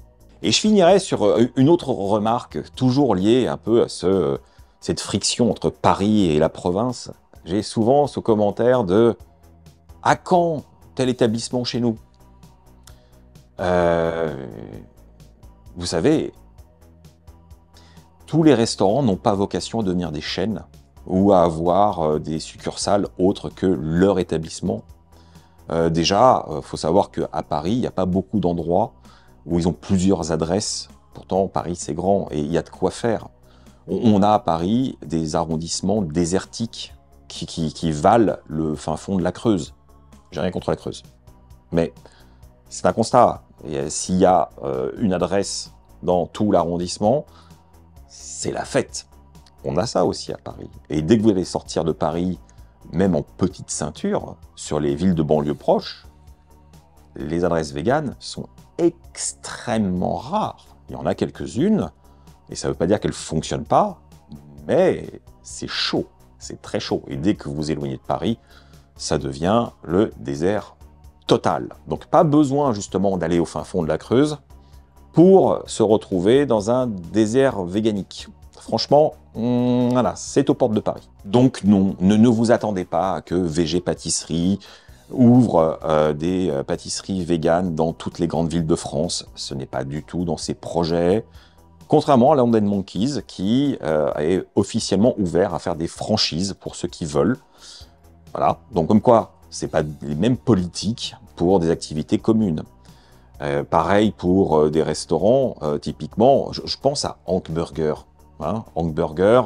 Et je finirai sur une autre remarque, toujours liée un peu à cette friction entre Paris et la province. J'ai souvent ce commentaire de « À quand tel établissement chez nous ?» Vous savez, tous les restaurants n'ont pas vocation à devenir des chaînes ou à avoir des succursales autres que leur établissement. Déjà, faut savoir qu'à Paris, il n'y a pas beaucoup d'endroits où ils ont plusieurs adresses. Pourtant, Paris, c'est grand et il y a de quoi faire. On a à Paris des arrondissements désertiques qui valent le fin fond de la Creuse. J'ai rien contre la Creuse. Mais c'est un constat. S'il y a une adresse dans tout l'arrondissement, c'est la fête. On a ça aussi à Paris. Et dès que vous allez sortir de Paris, même en petite ceinture, sur les villes de banlieue proches, les adresses véganes sont extrêmement rares. Il y en a quelques-unes, et ça ne veut pas dire qu'elles ne fonctionnent pas, mais c'est chaud, c'est très chaud. Et dès que vous vous éloignez de Paris, ça devient le désert total. Donc pas besoin justement d'aller au fin fond de la Creuse pour se retrouver dans un désert véganique. Franchement, voilà, c'est aux portes de Paris. Donc non, ne vous attendez pas à que VG Pâtisserie ouvre des pâtisseries véganes dans toutes les grandes villes de France. Ce n'est pas du tout dans ses projets. Contrairement à London Monkeys, qui est officiellement ouvert à faire des franchises pour ceux qui veulent. Voilà, donc comme quoi, c'est pas les mêmes politiques pour des activités communes. Pareil pour des restaurants, typiquement, je pense à Hank Burger. Hein, Hank Burger,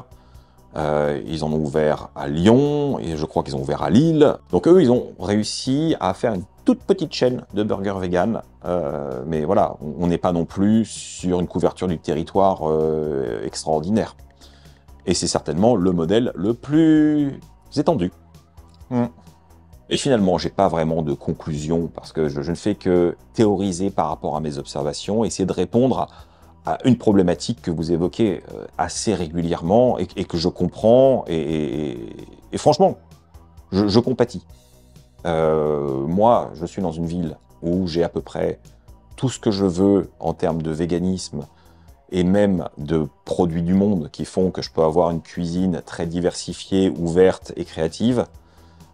ils en ont ouvert à Lyon, et je crois qu'ils ont ouvert à Lille. Donc eux, ils ont réussi à faire une toute petite chaîne de burgers vegan. Mais voilà, on n'est pas non plus sur une couverture du territoire extraordinaire. Et c'est certainement le modèle le plus étendu. Et finalement, j'ai pas vraiment de conclusion, parce que je ne fais que théoriser par rapport à mes observations, essayer de répondre à une problématique que vous évoquez assez régulièrement et que je comprends, et franchement, je compatis. Moi, je suis dans une ville où j'ai à peu près tout ce que je veux en termes de véganisme et même de produits du monde qui font que je peux avoir une cuisine très diversifiée, ouverte et créative.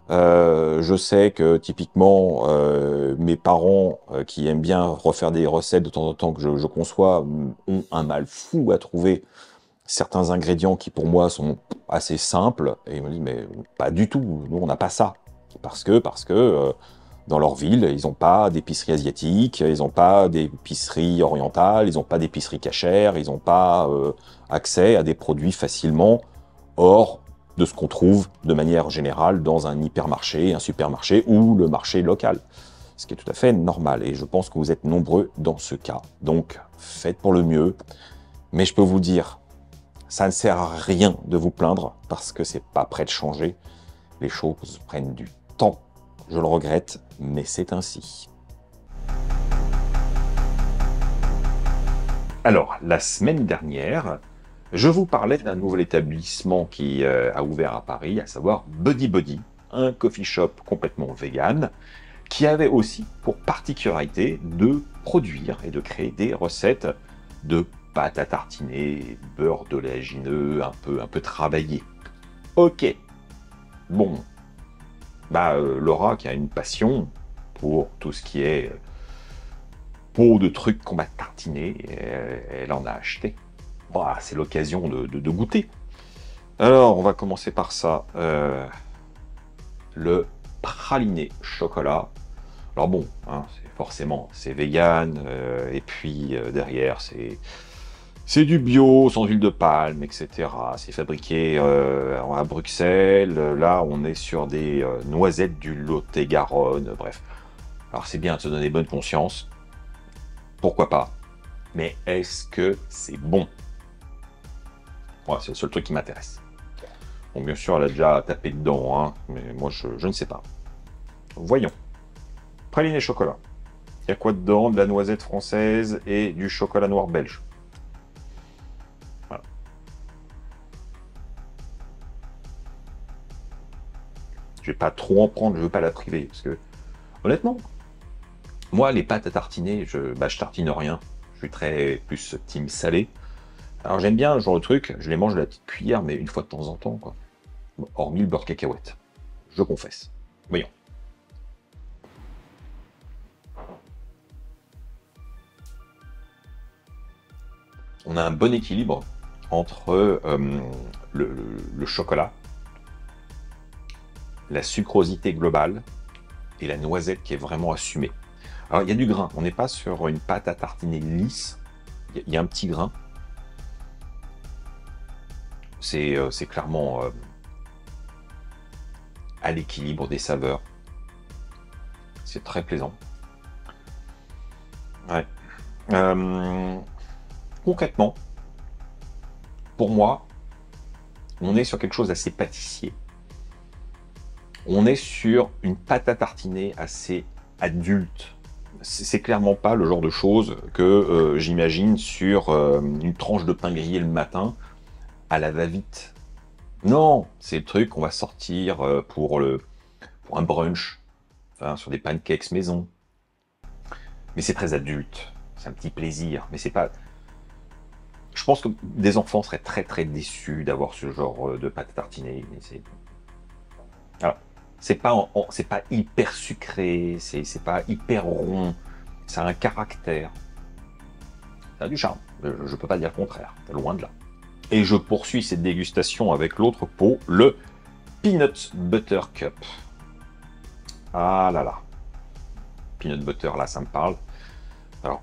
Je sais que typiquement mes parents qui aiment bien refaire des recettes de temps en temps que je conçois ont un mal fou à trouver certains ingrédients qui pour moi sont assez simples, et ils me disent mais pas du tout, nous on n'a pas ça, parce que dans leur ville ils n'ont pas d'épicerie asiatique, ils n'ont pas d'épicerie orientale, ils n'ont pas d'épicerie cachère, ils n'ont pas accès à des produits facilement hors de ce qu'on trouve de manière générale dans un hypermarché, un supermarché ou le marché local. Ce qui est tout à fait normal, et je pense que vous êtes nombreux dans ce cas. Donc, faites pour le mieux. Mais je peux vous dire, ça ne sert à rien de vous plaindre, parce que c'est pas prêt de changer. Les choses prennent du temps. Je le regrette, mais c'est ainsi. Alors, la semaine dernière, je vous parlais d'un nouvel établissement qui a ouvert à Paris, à savoir Buddy Buddy, un coffee shop complètement vegan, qui avait aussi pour particularité de produire et de créer des recettes de pâte à tartiner, beurre d'oléagineux, un peu travaillé. Ok, bon, Laura qui a une passion pour tout ce qui est pot de trucs qu'on va tartiner, elle en a acheté. Bon, c'est l'occasion de goûter. Alors, on va commencer par ça. Le praliné chocolat. Alors bon, hein, forcément, c'est vegan, et puis derrière, c'est du bio, sans huile de palme, etc. C'est fabriqué à Bruxelles. Là, on est sur des noisettes du Lot-et-Garonne, bref. Alors, c'est bien de se donner bonne conscience. Pourquoi pas? Mais est-ce que c'est bon? Ouais, c'est le seul truc qui m'intéresse. Bon, bien sûr, elle a déjà tapé dedans, hein, mais moi, je ne sais pas. Voyons. Praliné chocolat. Il y a quoi dedans? De la noisette française et du chocolat noir belge. Voilà. Je vais pas trop en prendre, je veux pas la priver, parce que, honnêtement, moi, les pâtes à tartiner, je tartine rien. Je suis très plus team salé. Alors j'aime bien ce genre de truc, je les mange de la petite cuillère, mais une fois de temps en temps, quoi. Hormis le beurre cacahuète. Je confesse. Voyons. On a un bon équilibre entre le chocolat, la sucrosité globale et la noisette qui est vraiment assumée. Alors il y a du grain, on n'est pas sur une pâte à tartiner lisse, il y a un petit grain. C'est clairement à l'équilibre des saveurs. C'est très plaisant. Ouais. Concrètement, pour moi, on est sur quelque chose d'assez pâtissier. On est sur une pâte à tartiner assez adulte. C'est clairement pas le genre de choses que j'imagine sur une tranche de pain grillé le matin à la va-vite. Non, c'est le truc qu'on va sortir pour un brunch, enfin, sur des pancakes maison. Mais c'est très adulte, c'est un petit plaisir, mais c'est pas... Je pense que des enfants seraient très très déçus d'avoir ce genre de pâte à tartiner. Alors, c'est pas hyper sucré, c'est pas hyper rond, ça a un caractère. Ça a du charme, je peux pas dire le contraire, loin de là. Et je poursuis cette dégustation avec l'autre pot, le Peanut Butter Cup. Ah là là. Peanut butter, là, ça me parle. Alors,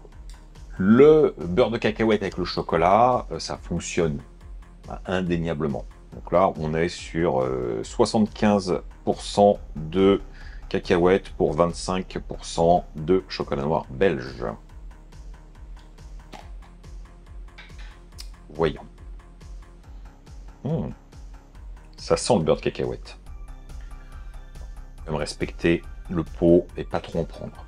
le beurre de cacahuète avec le chocolat, ça fonctionne indéniablement. Donc là, on est sur 75% de cacahuètes pour 25% de chocolat noir belge. Voyons. Ça sent le beurre de cacahuète. Même respecter le pot et pas trop en prendre.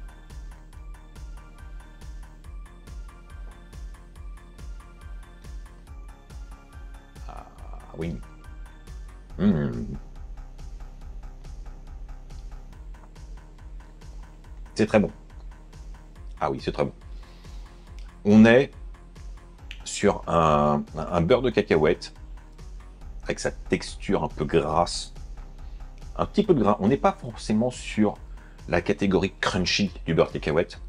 Ah oui. C'est très bon. Ah oui, c'est très bon. On est sur un beurre de cacahuète avec sa texture un peu grasse, un petit peu de gras. On n'est pas forcément sur la catégorie crunchy du beurre de cacahuète,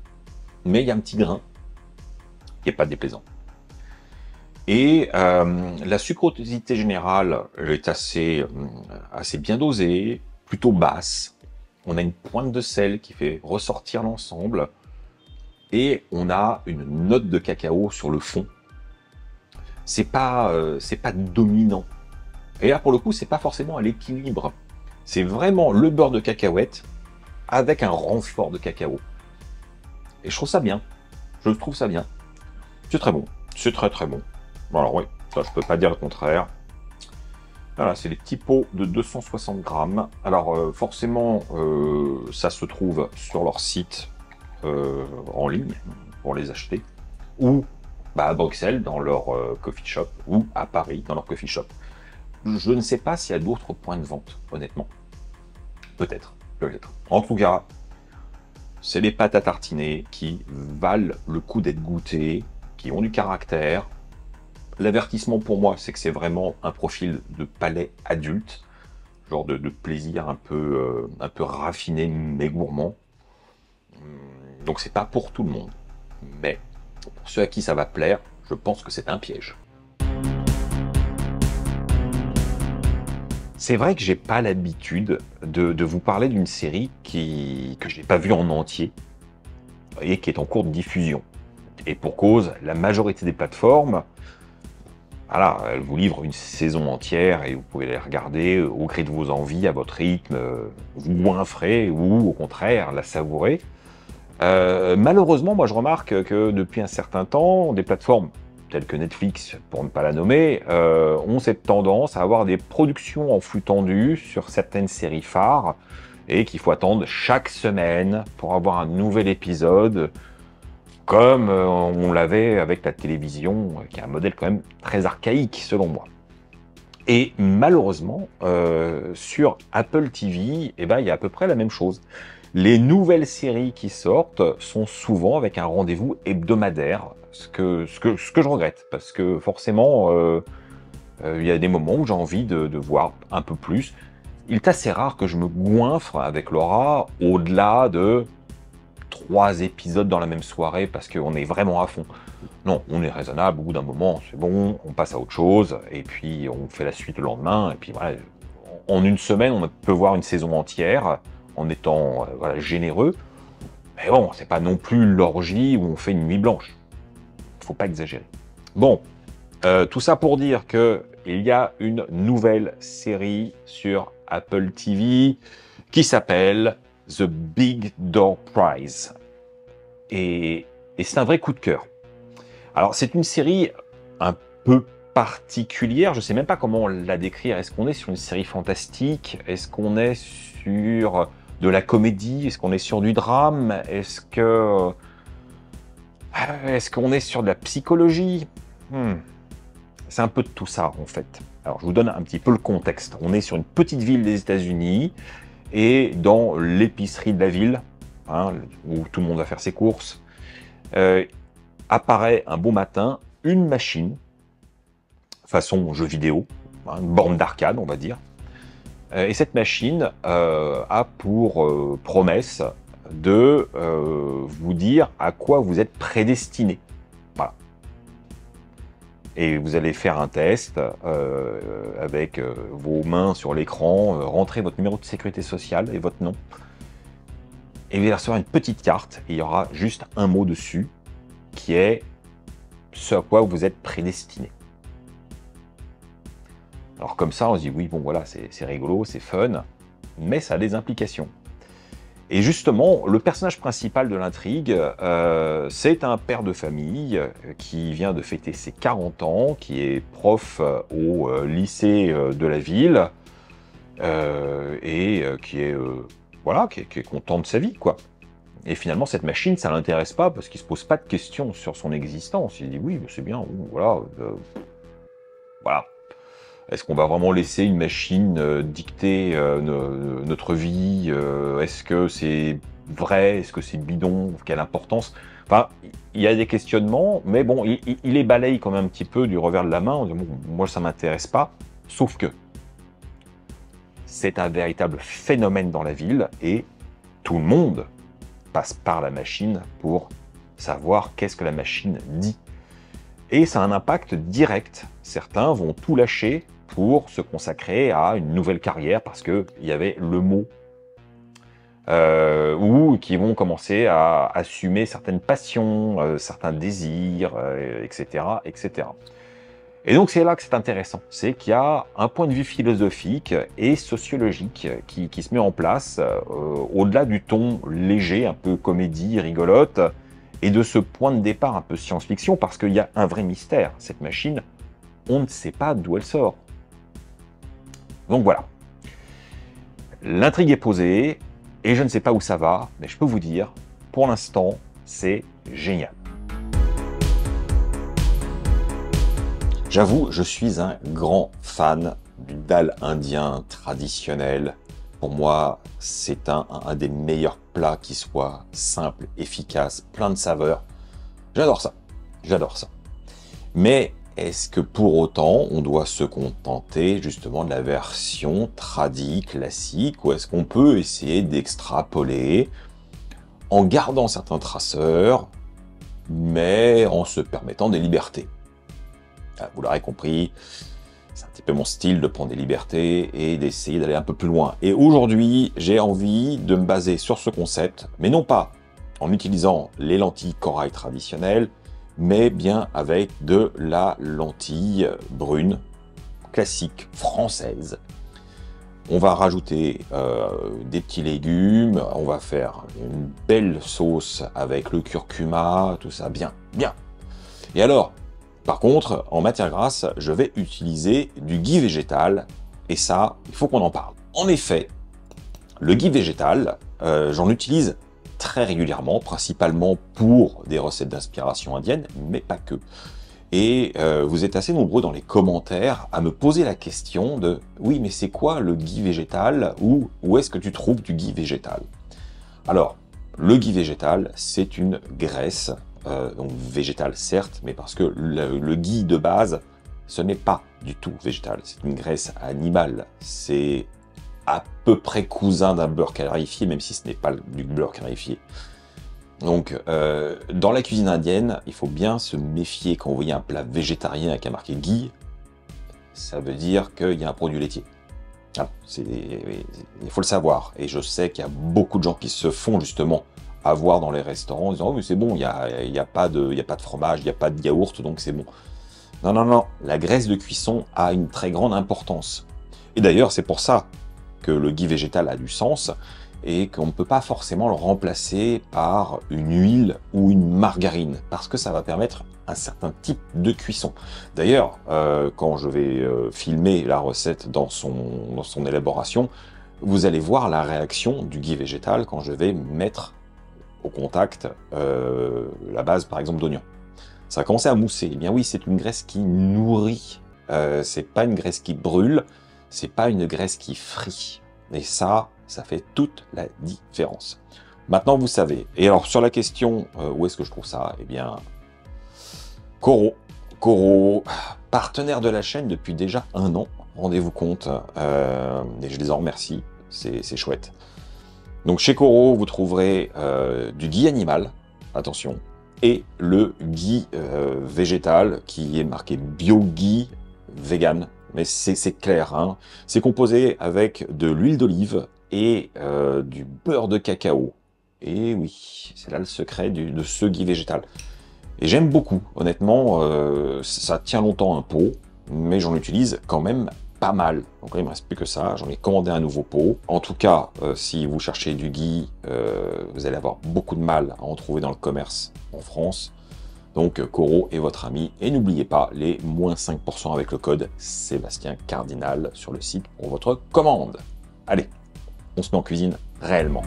mais il y a un petit grain qui n'est pas déplaisant. Et la sucrosité générale est assez bien dosée, plutôt basse. On a une pointe de sel qui fait ressortir l'ensemble. Et on a une note de cacao sur le fond. C'est pas dominant. Et là, pour le coup, c'est pas forcément à l'équilibre. C'est vraiment le beurre de cacahuète avec un renfort de cacao. Et je trouve ça bien. Je trouve ça bien. C'est très bon. C'est très très bon. Alors oui, ça je peux pas dire le contraire. Voilà, c'est les petits pots de 260 grammes. Alors forcément, ça se trouve sur leur site en ligne pour les acheter. Ou à Bruxelles dans leur coffee shop. Ou à Paris dans leur coffee shop. Je ne sais pas s'il y a d'autres points de vente, honnêtement. Peut-être, peut-être. En tout cas, c'est des pâtes à tartiner qui valent le coup d'être goûtées, qui ont du caractère. L'avertissement pour moi, c'est que c'est vraiment un profil de palais adulte, genre de plaisir un peu raffiné mais gourmand. Donc c'est pas pour tout le monde. Mais pour ceux à qui ça va plaire, je pense que c'est un piège. C'est vrai que j'ai pas l'habitude de vous parler d'une série que je n'ai pas vue en entier et qui est en cours de diffusion. Et pour cause, la majorité des plateformes, voilà, elles vous livrent une saison entière et vous pouvez les regarder au gré de vos envies, à votre rythme, vous goinfrer ou au contraire la savourer. Malheureusement, moi je remarque que depuis un certain temps, des plateformes telles que Netflix, pour ne pas la nommer, ont cette tendance à avoir des productions en flux tendu sur certaines séries phares et qu'il faut attendre chaque semaine pour avoir un nouvel épisode, comme on l'avait avec la télévision, qui est un modèle quand même très archaïque selon moi. Et malheureusement, sur Apple TV, eh ben, il y a à peu près la même chose. Les nouvelles séries qui sortent sont souvent avec un rendez-vous hebdomadaire, ce que je regrette, parce que forcément, il y a des moments où j'ai envie de voir un peu plus. Il est assez rare que je me goinfre avec Laura au-delà de 3 épisodes dans la même soirée, parce qu'on est vraiment à fond. Non, on est raisonnable, au bout d'un moment, c'est bon, on passe à autre chose, et puis on fait la suite le lendemain, et puis voilà, en une semaine, on peut voir une saison entière, en étant voilà, généreux. Mais bon, c'est pas non plus l'orgie où on fait une nuit blanche. Faut pas exagérer. Bon, tout ça pour dire que il y a une nouvelle série sur Apple TV qui s'appelle The Big Door Prize. Et c'est un vrai coup de cœur. Alors, c'est une série un peu particulière. Je sais même pas comment la décrire. Est-ce qu'on est sur une série fantastique? Est-ce qu'on est sur de la comédie? Est-ce qu'on est sur du drame? Est-ce qu'on est sur de la psychologie? C'est un peu de tout ça, en fait. Alors, je vous donne un petit peu le contexte. On est sur une petite ville des États-Unis et dans l'épicerie de la ville, hein, où tout le monde va faire ses courses, apparaît un beau matin une machine, façon jeu vidéo, hein, une borne d'arcade, on va dire. Et cette machine a pour promesse de vous dire à quoi vous êtes prédestiné. Voilà. Et vous allez faire un test avec vos mains sur l'écran, rentrer votre numéro de sécurité sociale et votre nom. Et vous allez recevoir une petite carte, et il y aura juste un mot dessus, qui est ce à quoi vous êtes prédestiné. Alors comme ça, on se dit, oui, bon voilà, c'est rigolo, c'est fun, mais ça a des implications. Et justement, le personnage principal de l'intrigue, c'est un père de famille qui vient de fêter ses 40 ans, qui est prof au lycée de la ville, et qui est, voilà, qui est content de sa vie, quoi. Et finalement, cette machine, ça l'intéresse pas, parce qu'il se pose pas de questions sur son existence. Il dit, oui, c'est bien, voilà, voilà. Est-ce qu'on va vraiment laisser une machine dicter notre vie? Est-ce que c'est vrai? Est-ce que c'est bidon? Quelle importance? Enfin, il y a des questionnements, mais bon, il les balaye quand même un petit peu du revers de la main. On dit, bon, moi, ça m'intéresse pas. Sauf que c'est un véritable phénomène dans la ville et tout le monde passe par la machine pour savoir qu'est-ce que la machine dit. Et ça a un impact direct. Certains vont tout lâcher pour se consacrer à une nouvelle carrière parce qu'il y avait le mot. Ou qui vont commencer à assumer certaines passions, certains désirs, etc., etc. Et donc c'est là que c'est intéressant. C'est qu'il y a un point de vue philosophique et sociologique qui se met en place au-delà du ton léger, un peu comédie, rigolote, et de ce point de départ un peu science-fiction, parce qu'il y a un vrai mystère. Cette machine, on ne sait pas d'où elle sort. Donc voilà. L'intrigue est posée, et je ne sais pas où ça va, mais je peux vous dire, pour l'instant, c'est génial. J'avoue, je suis un grand fan du dal indien traditionnel, pour moi, c'est un des meilleurs plats qui soit simple, efficace, plein de saveurs. J'adore ça, j'adore ça. Mais est-ce que pour autant, on doit se contenter justement de la version tradie, classique, ou est-ce qu'on peut essayer d'extrapoler en gardant certains traceurs, mais en se permettant des libertés? Vous l'aurez compris, c'est un petit peu mon style de prendre des libertés et d'essayer d'aller un peu plus loin. Et aujourd'hui, j'ai envie de me baser sur ce concept, mais non pas en utilisant les lentilles corail traditionnelles, mais bien avec de la lentille brune, classique, française. On va rajouter des petits légumes, on va faire une belle sauce avec le curcuma, tout ça, bien, bien. Et alors, par contre, en matière grasse, je vais utiliser du ghee végétal, et ça, il faut qu'on en parle. En effet, le ghee végétal, j'en utilise très régulièrement, principalement pour des recettes d'inspiration indienne, mais pas que. Et vous êtes assez nombreux dans les commentaires à me poser la question de « Oui, mais c'est quoi le ghee végétal ?» ou « Où est-ce que tu trouves du ghee végétal ?» Alors, le ghee végétal, c'est une graisse, donc végétale certes, mais parce que le ghee de base, ce n'est pas du tout végétal, c'est une graisse animale. C'est à peu près cousin d'un beurre clarifié, même si ce n'est pas du beurre clarifié. Donc, dans la cuisine indienne, il faut bien se méfier quand vous voyez un plat végétarien avec un marqué ghee, ça veut dire qu'il y a un produit laitier. Voilà, il faut le savoir. Et je sais qu'il y a beaucoup de gens qui se font justement avoir dans les restaurants en disant « Oh, mais c'est bon, il y a pas de fromage, il n'y a pas de yaourt, donc c'est bon. » Non, non, non, la graisse de cuisson a une très grande importance. Et d'ailleurs, c'est pour ça que le ghee végétal a du sens, et qu'on ne peut pas forcément le remplacer par une huile ou une margarine, parce que ça va permettre un certain type de cuisson. D'ailleurs, quand je vais filmer la recette dans son élaboration, vous allez voir la réaction du ghee végétal quand je vais mettre au contact la base, par exemple, d'oignon. Ça va commencer à mousser. Eh bien oui, c'est une graisse qui nourrit. C'est pas une graisse qui brûle, c'est pas une graisse qui frit. Et ça fait toute la différence. Maintenant, vous savez. Et alors, sur la question, où est-ce que je trouve ça? Eh bien, Koro. Koro, partenaire de la chaîne depuis déjà 1 an, rendez-vous compte. Et je les en remercie, c'est chouette. Donc, chez Koro, vous trouverez du ghee animal, attention, et le ghee végétal, qui est marqué Bio Ghee Vegan. Mais c'est clair, hein. C'est composé avec de l'huile d'olive et du beurre de cacao. Et oui, c'est là le secret de ce ghee végétal. Et j'aime beaucoup, honnêtement, ça tient longtemps un pot, mais j'en utilise quand même pas mal. Donc là, il ne me reste plus que ça, j'en ai commandé un nouveau pot. En tout cas, si vous cherchez du ghee, vous allez avoir beaucoup de mal à en trouver dans le commerce en France. Donc Koro est votre ami, et n'oubliez pas les moins 5% avec le code Sébastien Cardinal sur le site pour votre commande. Allez, on se met en cuisine réellement.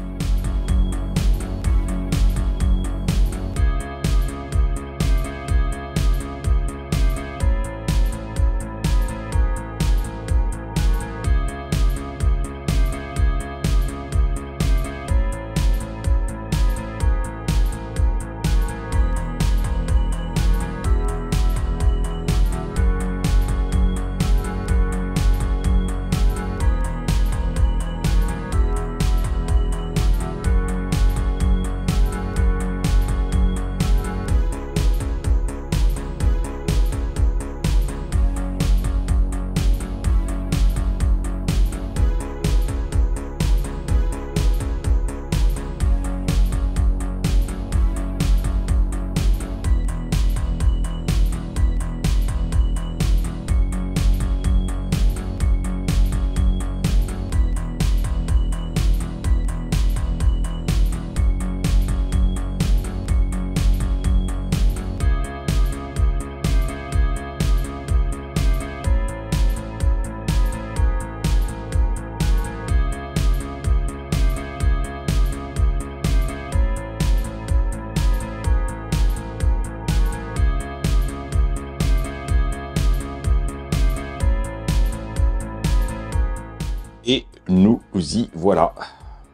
Et nous nous y voilà.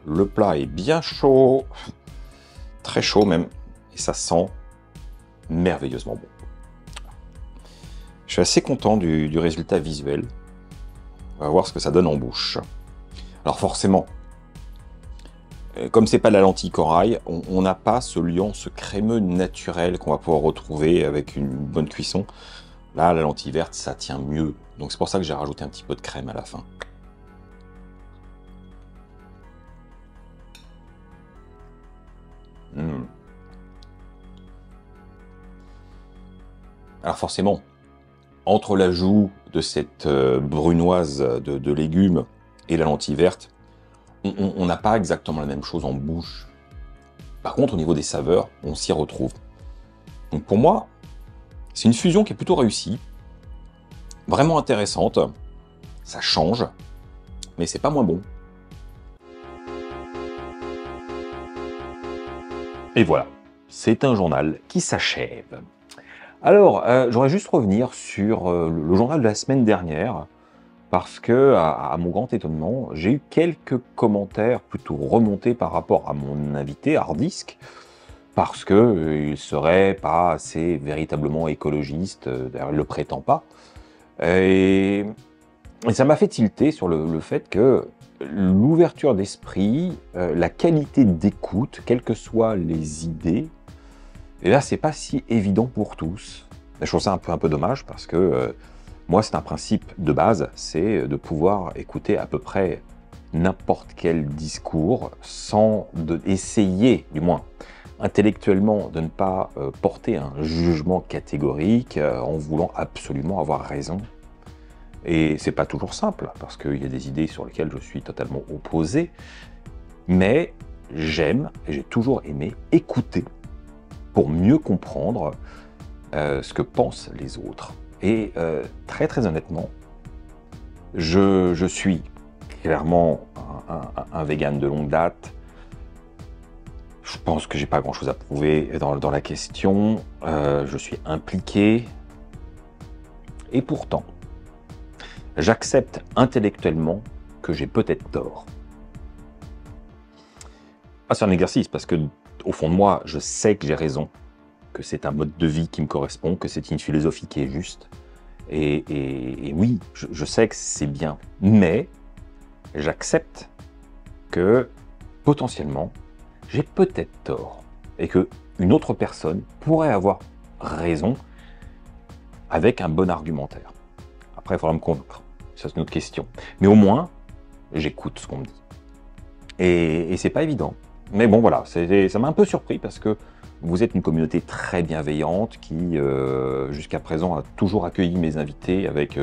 Le plat est bien chaud, très chaud même, et ça sent merveilleusement bon. Je suis assez content du résultat visuel. On va voir ce que ça donne en bouche. Alors forcément, comme c'est pas de la lentille corail, on n'a pas ce liant, ce crémeux naturel qu'on va pouvoir retrouver avec une bonne cuisson. Là, la lentille verte, ça tient mieux. Donc c'est pour ça que j'ai rajouté un petit peu de crème à la fin. Alors forcément, entre l'ajout de cette brunoise de légumes et la lentille verte, on n'a pas exactement la même chose en bouche. Par contre, au niveau des saveurs, on s'y retrouve. Donc pour moi, c'est une fusion qui est plutôt réussie, vraiment intéressante. Ça change, mais c'est pas moins bon. Et voilà, c'est un journal qui s'achève. Alors, j'aurais juste revenir sur le journal de la semaine dernière, parce que, à mon grand étonnement, j'ai eu quelques commentaires plutôt remontés par rapport à mon invité, Hardisk, parce qu'il ne serait pas assez véritablement écologiste, d'ailleurs il ne le prétend pas. Et ça m'a fait tilter sur le fait que l'ouverture d'esprit, la qualité d'écoute, quelles que soient les idées, et là, c'est pas si évident pour tous. Je trouve ça un peu dommage parce que moi, c'est un principe de base, c'est de pouvoir écouter à peu près n'importe quel discours sans essayer, du moins intellectuellement, de ne pas porter un jugement catégorique en voulant absolument avoir raison. Et c'est pas toujours simple parce qu'il y a des idées sur lesquelles je suis totalement opposé, mais j'aime et j'ai toujours aimé écouter pour mieux comprendre ce que pensent les autres. Et très honnêtement, je suis clairement un vegan de longue date. Je pense que j'ai pas grand chose à prouver dans la question. Je suis impliqué. Et pourtant, j'accepte intellectuellement que j'ai peut-être tort. Ah, c'est un exercice parce que au fond de moi, je sais que j'ai raison, que c'est un mode de vie qui me correspond, que c'est une philosophie qui est juste. Et oui, je sais que c'est bien, mais j'accepte que potentiellement, j'ai peut-être tort et que une autre personne pourrait avoir raison avec un bon argumentaire. Après, il faudra me convaincre. Ça, c'est une autre question. Mais au moins, j'écoute ce qu'on me dit. Et c'est pas évident. Mais bon, voilà, ça m'a un peu surpris parce que vous êtes une communauté très bienveillante qui, jusqu'à présent, a toujours accueilli mes invités avec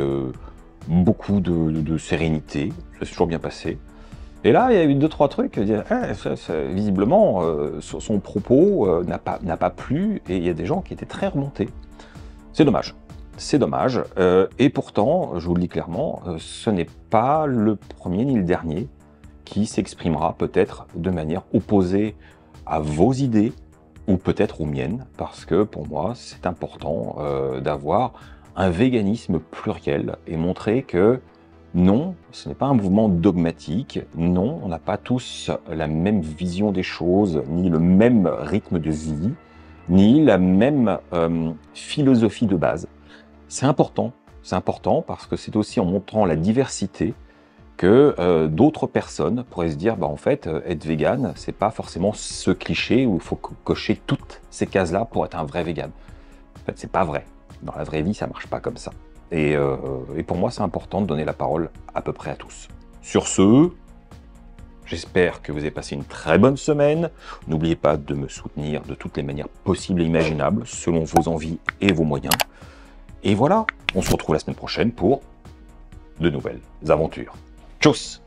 beaucoup de sérénité. Ça s'est toujours bien passé. Et là, il y a eu 2-3 trucs. Visiblement, son propos n'a pas plu et il y a des gens qui étaient très remontés. C'est dommage. C'est dommage. Et pourtant, je vous le dis clairement, ce n'est pas le premier ni le dernier qui s'exprimera peut-être de manière opposée à vos idées ou peut-être aux miennes, parce que pour moi, c'est important d'avoir un véganisme pluriel et montrer que non, ce n'est pas un mouvement dogmatique, non, on n'a pas tous la même vision des choses, ni le même rythme de vie, ni la même philosophie de base. C'est important parce que c'est aussi en montrant la diversité que d'autres personnes pourraient se dire, bah en fait, être vegan, c'est pas forcément ce cliché où il faut cocher toutes ces cases-là pour être un vrai vegan. En fait, c'est pas vrai. Dans la vraie vie, ça marche pas comme ça. Et pour moi, c'est important de donner la parole à peu près à tous. Sur ce, j'espère que vous avez passé une très bonne semaine. N'oubliez pas de me soutenir de toutes les manières possibles et imaginables, selon vos envies et vos moyens. Et voilà, on se retrouve la semaine prochaine pour de nouvelles aventures. Tchuss!